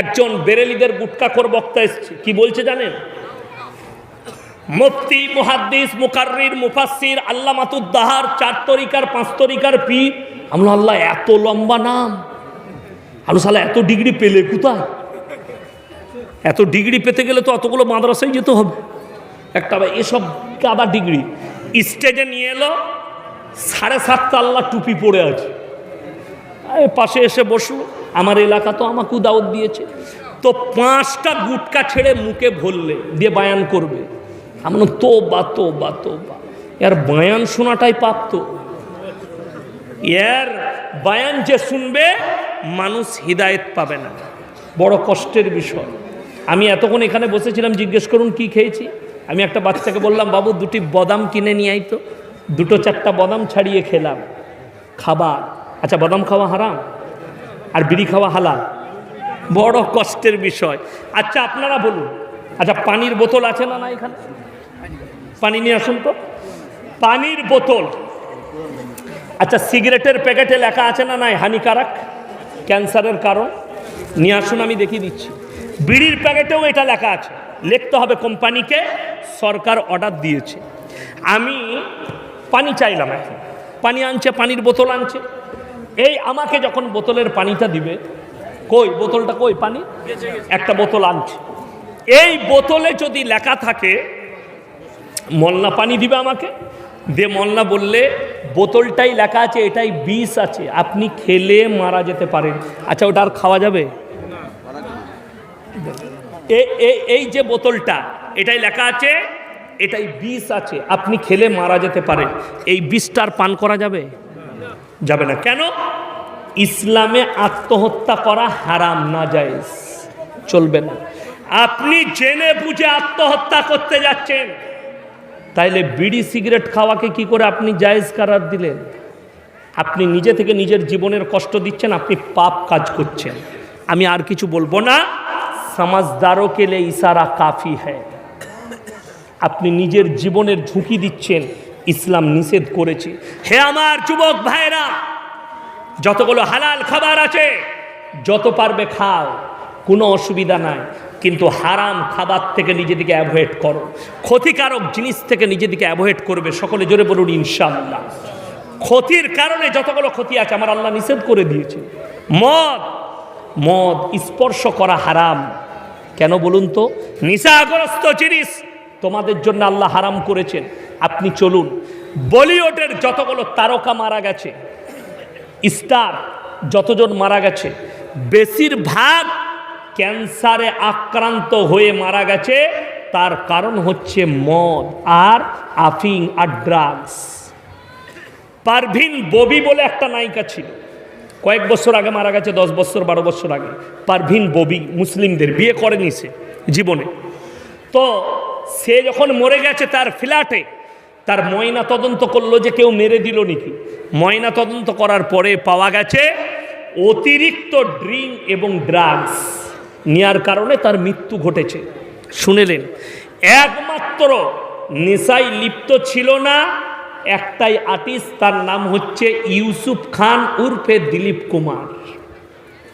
একজন বেরেলিদের গুটকাখোর বক্তা এসছে। কি বলছে জানেন? মুফতি, মুহাদ্দিস, মুকাররির, মুফাসসির, আল্লামাতুদ্দাহার, 4 তরিকার 5 তরিকার পীর। আমরা আল্লাহ এত লম্বা নাম, আলু সালা এত ডিগ্রি পেলে কোথায়? এত ডিগ্রি পেতে গেলে তো অতগুলো মাদ্রাসায় যেতে হবে। একটা এসব কাদা ডিগ্রি স্টেজে নিয়ে এলো, 7.5 তাল্লা টুপি পরে আছে, পাশে এসে বসলো। আমার এলাকা তো আমাকেও দাওয়াত দিয়েছে, তো 5টা গুটকা ছেড়ে মুখে ভরলে দিয়ে বায়ান করবে। আমরা তোবা তোবা তোবা, এর বায়ান শোনাটাই পাপ। তো এর বায়ান যে শুনবে মানুষ হিদায়েত পাবে না, বড় কষ্টের বিষয়। আমি এতক্ষণ এখানে বসেছিলাম, জিজ্ঞেস করুন কি খেয়েছি। আমি একটা বাচ্চাকে বললাম, বাবু 2টি বাদাম কিনে নিয়ে আই তো। 2-4টা বাদাম ছাড়িয়ে খেলাম। খাবার, আচ্ছা বাদাম খাওয়া হারাম আর বিড়ি খাওয়া হালাল? বড় কষ্টের বিষয়। আচ্ছা আপনারা বলুন, আচ্ছা পানির বোতল আছে না না এখানে? পানি নিয়ে আসুন তো, পানির বোতল। আচ্ছা, সিগারেটের প্যাকেটে লেখা আছে না নাই হানিকারক, ক্যান্সারের কারণ? নিয়ে আসুন, আমি দেখিয়ে দিচ্ছি। বিড়ির প্যাকেটেও এটা লেখা আছে, লিখতে হবে কোম্পানিকে, সরকার অর্ডার দিয়েছে। আমি পানি চাইলাম, এখন পানি আনছে, পানির বোতল আনছে। এই আমাকে যখন বোতলের পানিটা দিবে, কই বোতলটা, কই পানি, একটা বোতল আনছে। এই বোতলে যদি লেখা থাকে মলনা পানি দিবে আমাকে, দে মলনা বললে বোতলটাই লেখা আছে এটাই বিষ আছে, আপনি খেলে মারা যেতে পারেন। আচ্ছা, ওটা আর খাওয়া যাবে? এই যে বোতলটা, এটাই লেখা আছে এটাই বিষ আছে, আপনি খেলে মারা যেতে পারেন, এই বিষটার পান করা যাবে? যাবে না। কেন? ইসলামে আত্মহত্যা করা হারাম, না জায়েজ, চলবে না। আপনি জেনে বুঝে আত্মহত্যা করতে যাচ্ছেন, তাইলে বিড়ি সিগারেট খাওয়াকে কি করে আপনি জায়েজ করার দিলেন? আপনি নিজে থেকে নিজের জীবনের কষ্ট দিচ্ছেন, আপনি পাপ কাজ করছেন। আমি আর কিছু বলবো না, সমাজদারও কে লিয়ে ইশারা কাফি হ্যায়। আপনি নিজের জীবনের ঝুঁকি দিচ্ছেন, ইসলাম নিষেধ করেছে। হে আমার যুবক ভাইরা, যতগুলো হালাল খাবার আছে যত পারবে খাও, কোনো অসুবিধা নাই, কিন্তু হারাম খাবার থেকে নিজেদিকে অ্যাভয়েড করো, ক্ষতিকারক জিনিস থেকে নিজেদিকে অ্যাভয়েড করবে। সকলে জোরে বলুন ইনশাআল্লাহ। ক্ষতির কারণে যতগুলো ক্ষতি আছে আমার আল্লাহ নিষেধ করে দিয়েছে। মদ স্পর্শ করা হারাম। কেন বলুন তো? নেশাগ্রস্ত জিনিস তোমাদের জন্য আল্লাহ হারাম করেছেন। আপনি চলুন, বলিউডের যতগুলো তারকা মারা গেছে, স্টার যতজন মারা গেছে, বেশিরভাগ ক্যান্সারে আক্রান্ত হয়ে মারা গেছে। তার কারণ হচ্ছে মদ আর আফিং আর ড্রাগস। পারভিন ববি বলে একটা নায়িকা ছিল, কয়েক বছর আগে মারা গেছে, 10 বছর 12 বছর আগে। পারভিন ববি, মুসলিমদের, বিয়ে করেনি সে জীবনে। তো সে যখন মরে গেছে, তার ফ্ল্যাটে তার ময়না তদন্ত করলো যে কেউ মেরে দিল নাকি। ময়না তদন্ত করার পরে পাওয়া গেছে অতিরিক্ত ড্রিঙ্ক এবং ড্রাগস নেওয়ার কারণে তার মৃত্যু ঘটেছে। শুনেলেন, একমাত্র নেশায় লিপ্ত ছিল না একটাই আর্টিস্ট, তার নাম হচ্ছে ইউসুফ খান উর্ফে দিলীপ কুমার।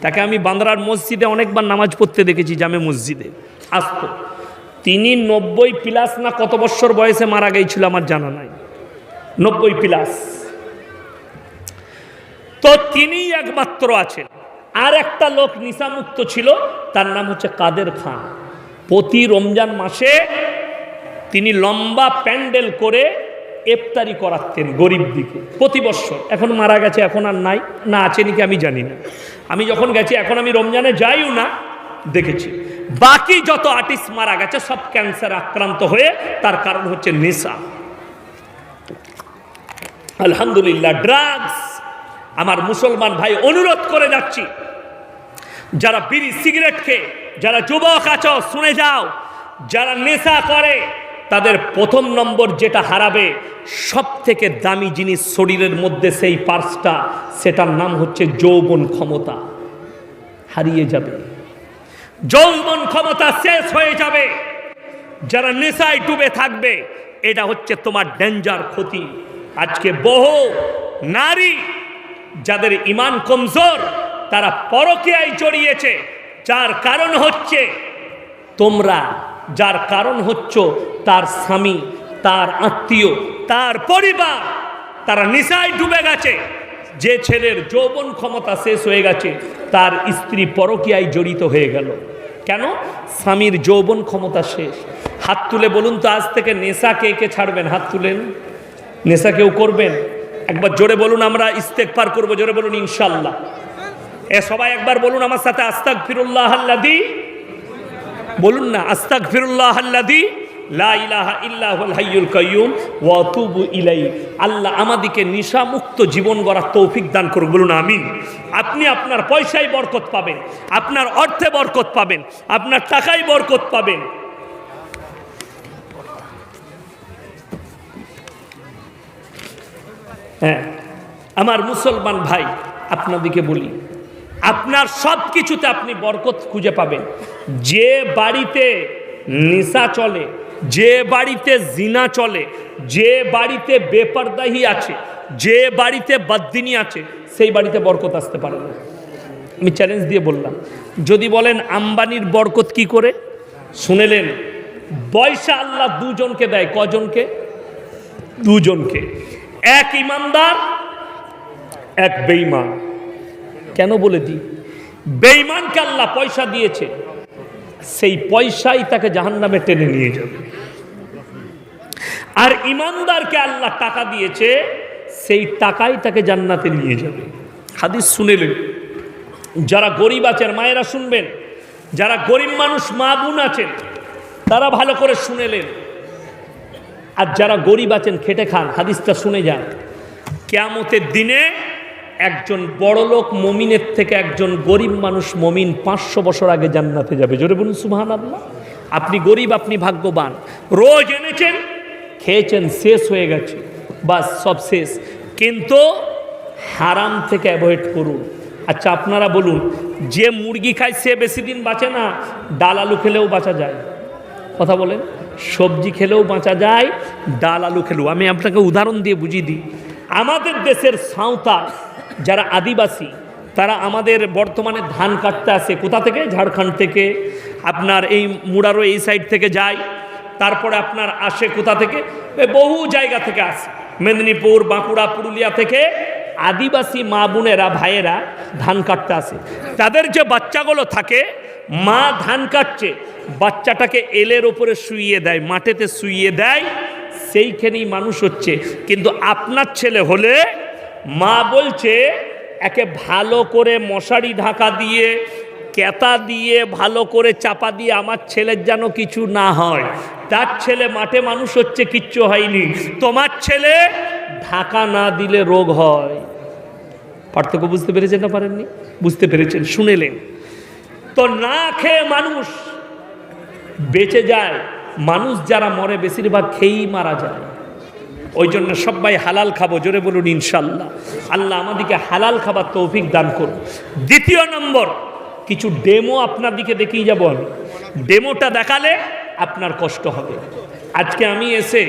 তাকে আমি বান্দ্রার মসজিদে অনেকবার নামাজ পড়তে দেখেছি, জামে মসজিদে আসতো। তিনি 90+ না কত বছর বয়সে মারা গিয়েছিল আমার জানা নাই, 90+। তো তিনি একমাত্র আছেন। আর একটা লোক নিশামুক্ত ছিল, তার নাম হচ্ছে কাদের খান। প্রতি রমজান মাসে তিনি লম্বা প্যান্ডেল করে ইফতারি করাতেন গরিব দিকে প্রতি বছর। এখন মারা গেছে, এখন আর নাই, না আছে নাকি আমি জানি না। আমি যখন গেছি, এখন আমি রমজানে যাইও না, দেখেছি। বাকি যত আর্টিস্ট মারা গেছে সব ক্যান্সার আক্রান্ত হয়ে, তার কারণ হচ্ছে নেশা। আলহামদুলিল্লাহ, ড্রাগস। আমার মুসলমান ভাই, অনুরোধ করে যাচ্ছি, যারা বিড়ি সিগারেট খেয়ে, যারা যুবক আছো শুনে যাও, যারা নেশা করে তাদের প্রথম নম্বর যেটা হারাবে, সব থেকে দামি জিনিস শরীরের মধ্যে সেই পার্সটা, সেটার নাম হচ্ছে যৌবন ক্ষমতা। হারিয়ে যাবে, যৌবন ক্ষমতা শেষ হয়ে যাবে। যারা নেশায় ডুবে থাকবে, এটা হচ্ছে তোমার ডেঞ্জার ক্ষতি। আজকে বহু নারী যাদের ঈমান কমজোর, তারা পরকীয়ায় জড়িয়েছে, যার কারণ হচ্ছে তোমরা, যার কারণ হচ্ছে তার স্বামী, তার আত্মীয়, তার পরিবার, তারা নেশায় ডুবে গেছে। যে ছেলের যৌবন ক্ষমতা শেষ হয়ে গেছে, তার স্ত্রী পরকীয়ায় জড়িত হয়ে গেল। কেন? স্বামীর যৌবন ক্ষমতা শেষ। হাত তুলে বলুন তো, আজ থেকে নেশা কে কে ছাড়বেন? হাত তুলেন। নেশা কেউ করবেন? একবার জোরে বলুন, আমরা ইস্তেগফার করব। জোরে বলুন ইনশাআল্লাহ। সবাই একবার বলুন আমার সাথে, আস্তাগফিরুল্লাহাল্লাযী, বলুন না, আস্তাগফিরুল্লাহাল্লাযী লা ইলাহা ইল্লা হুয়াল হাইয়ুল কাইয়্যুম ওয়া আতুবু ইলাইহি। আল্লাহ আমাদেরকে নেশামুক্ত জীবন গড়ার তৌফিক দান করুন, বলুন আমিন। আপনি আপনার পয়সায় বরকত পাবেন, আপনার অর্থে বরকত পাবেন, আপনার টাকায় বরকত পাবেন। হ্যাঁ, আমার মুসলমান ভাই, আপনাদেরকে বলি, আপনার সব কিছুতে আপনি বরকত খুঁজে পাবেন। যে বাড়িতে নেশা চলে, যে বাড়িতে জিনা চলে, যে বাড়িতে বেপরদাহি আছে, যে বাড়িতে বদদিনী আছে, সেই বাড়িতে বরকত আসতে পারে না। আমি চ্যালেঞ্জ দিয়ে বললাম। যদি বলেন আম্বানির বরকত কি করে, শুনেলেন, পয়সা আল্লাহ দুজনকে দেয়। কজনকে? দুজনকে। এক ইমানদার, এক বেঈমান। কেন বলে দিই? বেঈমানকে আল্লাহ পয়সা দিয়েছে, সেই পয়সাই তাকে জাহান্নামে টেনে নিয়ে যাবে। আর ইমানদারকে আল্লাহ টাকা দিয়েছে, সেই টাকাই তাকে জান্নাতে নিয়ে যাবে। হাদিস শুনেলেন। যারা গরিব আছেন মায়েরা শুনবেন, যারা গরিব মানুষ মা বোন আছেন তারা ভালো করে শুনেলেন। আর যারা গরিব আছেন খেটে খান, হাদিসটা শুনে যান। কিয়ামতের দিনে একজন বড়লোক মমিনের থেকে একজন গরিব মানুষ মমিন 500 বছর আগে জান্নাতে যাবে। জোরে বলুন সুবহানাল্লাহ। আপনি গরিব, আপনি ভাগ্যবান, রোজ এনেছেন, খেয়েছেন, শেষ হয়ে গেছে, বাস সব শেষ। কিন্তু হারাম থেকে অ্যাভয়েড করুন। আচ্ছা আপনারা বলুন, যে মুরগি খায় সে বেশি দিন বাঁচে না? ডাল আলু খেলেও বাঁচা যায়। কথা বলেন, সবজি খেলেও বাঁচা যায়, ডাল আলু খেলেও। আমি আপনাকে উদাহরণ দিয়ে বুঝিয়ে দিই। আমাদের দেশের সাঁওতাল যারা আদিবাসী, তারা আমাদের বর্তমানে ধান কাটতে আসে কোথা থেকে? ঝাড়খণ্ড থেকে, আপনার এই মুরারো এই সাইড থেকে যায়। তারপরে আপনার আসে কোথা থেকে? বহু জায়গা থেকে আসে, মেদিনীপুর, বাঁকুড়া, পুরুলিয়া থেকে আদিবাসী মা বোনেরা ভাইয়েরা ধান কাটতে আসে। তাদের যে বাচ্চাগুলো থাকে, মা ধান কাটছে, বাচ্চাটাকে এলের ওপরে শুইয়ে দেয়, মাটিতে শুইয়ে দেয়, সেইখানেই মানুষ হচ্ছে। কিন্তু আপনার ছেলে হলে মা বলছে একে ভালো করে মশারি ঢাকা দিয়ে, কেতা দিয়ে, ভালো করে চাপা দিয়ে, আমার ছেলের যেন কিছু না হয়। তার ছেলে মাঠে মানুষ হচ্ছে, কিচ্ছু হয়নি। তোমার ছেলে ঢাকা না দিলে রোগ হয়। পার্থক্য বুঝতে পেরেছেন না পারেননি? বুঝতে পেরেছেন, শুনেলেন তো। না খেয়ে মানুষ বেঁচে যায়, মানুষ যারা মরে বেশিরভাগ খেয়েই মারা যায়। ওই জন্য সবাই হালাল খাবো। জোরে বলুন ইনশাল্লাহ। আল্লাহ আমাদেরকে হালাল খাবার তৌফিক দান করুন। দ্বিতীয় নম্বর, কিছু ডেমো আপনার দিকে দেখিয়ে যাব আমি। ডেমোটা দেখালে আপনার কষ্ট হবে। আজকে আমি এসে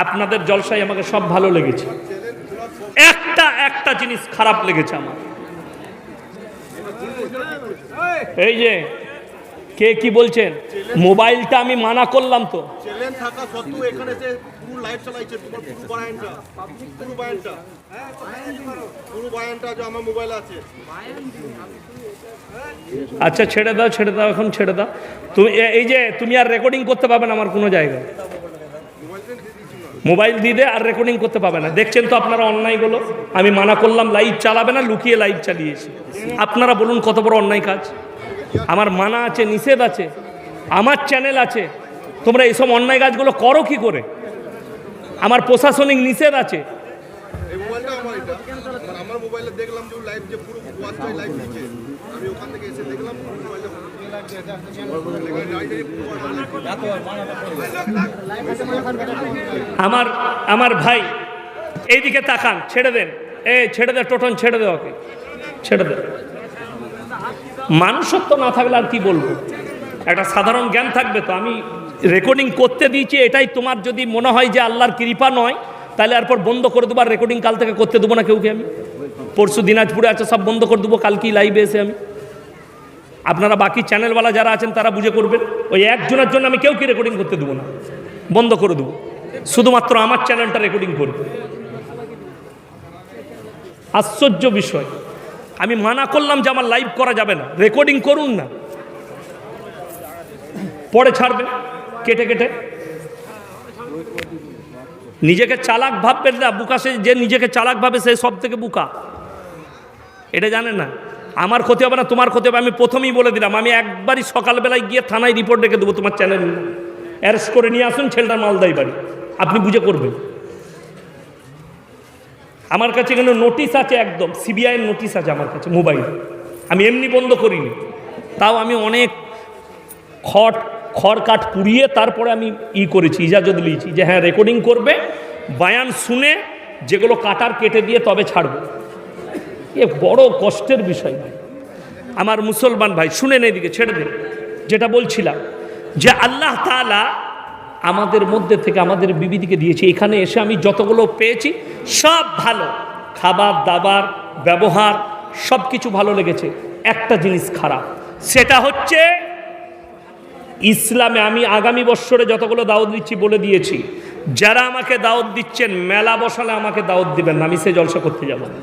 আপনাদের জলসায় আমাকে সব ভালো লেগেছে, একটা জিনিস খারাপ লেগেছে আমার। এই যে কে কি বলছেন, মোবাইলটা আমি মানা করলাম তো, আচ্ছা ছেড়ে দাও, ছেড়ে দাও, এখন ছেড়ে দাও। তুমি এই যে তুমি আর রেকর্ডিং করতে পারবে না আমার কোনো জায়গায়। মোবাইল দিয়ে দে, আর রেকর্ডিং করতে পাবে না। দেখছেন তো আপনারা অন্যায়গুলো। আমি মানা করলাম লাইভ চালাবে না, লুকিয়ে লাইভ চালিয়েছি। আপনারা বলুন কত বড় অন্যায় কাজ। আমার মানা আছে, নিষেধ আছে, আমার চ্যানেল আছে, তোমরা এইসব অন্যায় কাজগুলো করো কি করে? আমার প্রশাসনিক নিষেধ আছে। আমার ভাই এইদিকে তাকান, ছেড়ে দেন, ছেড়ে দে টোটন, ছেড়ে দে, ওকে ছেড়ে দে। মানুষত্ব না থাকলে আর কি বলবো, একটা সাধারণ জ্ঞান থাকবে তো। আমি রেকর্ডিং করতে দিয়েছি, এটাই তোমার যদি মনে হয় যে আল্লাহর কৃপা নয়, তাহলে এরপর বন্ধ করে দেবো। আর রেকর্ডিং কাল থেকে করতে দেবো না কেউকে। আমি পরশু দিনাজপুরে আছে, সব বন্ধ করে দেবো কালকেই লাইভে এসে। আমি আপনারা বাকি চ্যানেলওয়ালা যারা আছেন তারা বুঝে করবেন। ওই একজনের জন্য আমি কেউকে রেকর্ডিং করতে দেবো না, বন্ধ করে দেবো। শুধুমাত্র আমার চ্যানেলটা রেকর্ডিং করবে। আশ্চর্য বিষয়, আমি মানা করলাম যে আমার লাইভ করা যাবে না, রেকর্ডিং করুন না, পরে ছাড়বে কেটে কেটে। নিজেকে চালাক ভাববেন না, বুকা সে যে নিজেকে চালাক ভাবে সে সব থেকে বুকা। এটা জানেন না? আমার ক্ষতি হবে না, তোমার ক্ষতি হবে। আমি প্রথমেই বলে দিলাম, আমি একবারই সকালবেলায় গিয়ে থানায় রিপোর্ট রেখে দেবো তোমার চ্যানেল, অ্যারেস্ট করে নিয়ে আসুন, ছেলেটার মালদাই বাড়ি, আপনি বুঝে করবেন। আমার কাছে এখানে নোটিশ আছে, একদম সিবিআইয়ের নোটিশ আছে আমার কাছে মোবাইল। আমি এমনি বন্ধ করিনি, তাও আমি অনেক খড় কাঠ পুড়িয়ে তারপরে আমি করেছি, ইজাজত নিয়েছি যে হ্যাঁ রেকর্ডিং করবে, বায়ান শুনে যেগুলো কাটার কেটে দিয়ে তবে ছাড়বে। এ বড় কষ্টের বিষয় ভাই। আমার মুসলমান ভাই শুনেন, এদিকে ছেড়ে দেন। যেটা বলছিলাম যে আল্লাহ তাআলা আমাদের মধ্যে থেকে আমাদের বিবিদিকে দিয়েছি। এখানে এসে আমি যতগুলো পেয়েছি সব ভালো, খাবার দাবার ব্যবহার সব কিছু ভালো লেগেছে। একটা জিনিস খারাপ, সেটা হচ্ছে ইসলামে আমি আগামী বৎসরে যতগুলো দাওয়াত দিচ্ছি বলে দিয়েছি, যারা আমাকে দাওয়াত দিচ্ছেন মেলা বসালে আমাকে দাওয়াত দিবেন না, আমি সে জলসা করতে যাব না।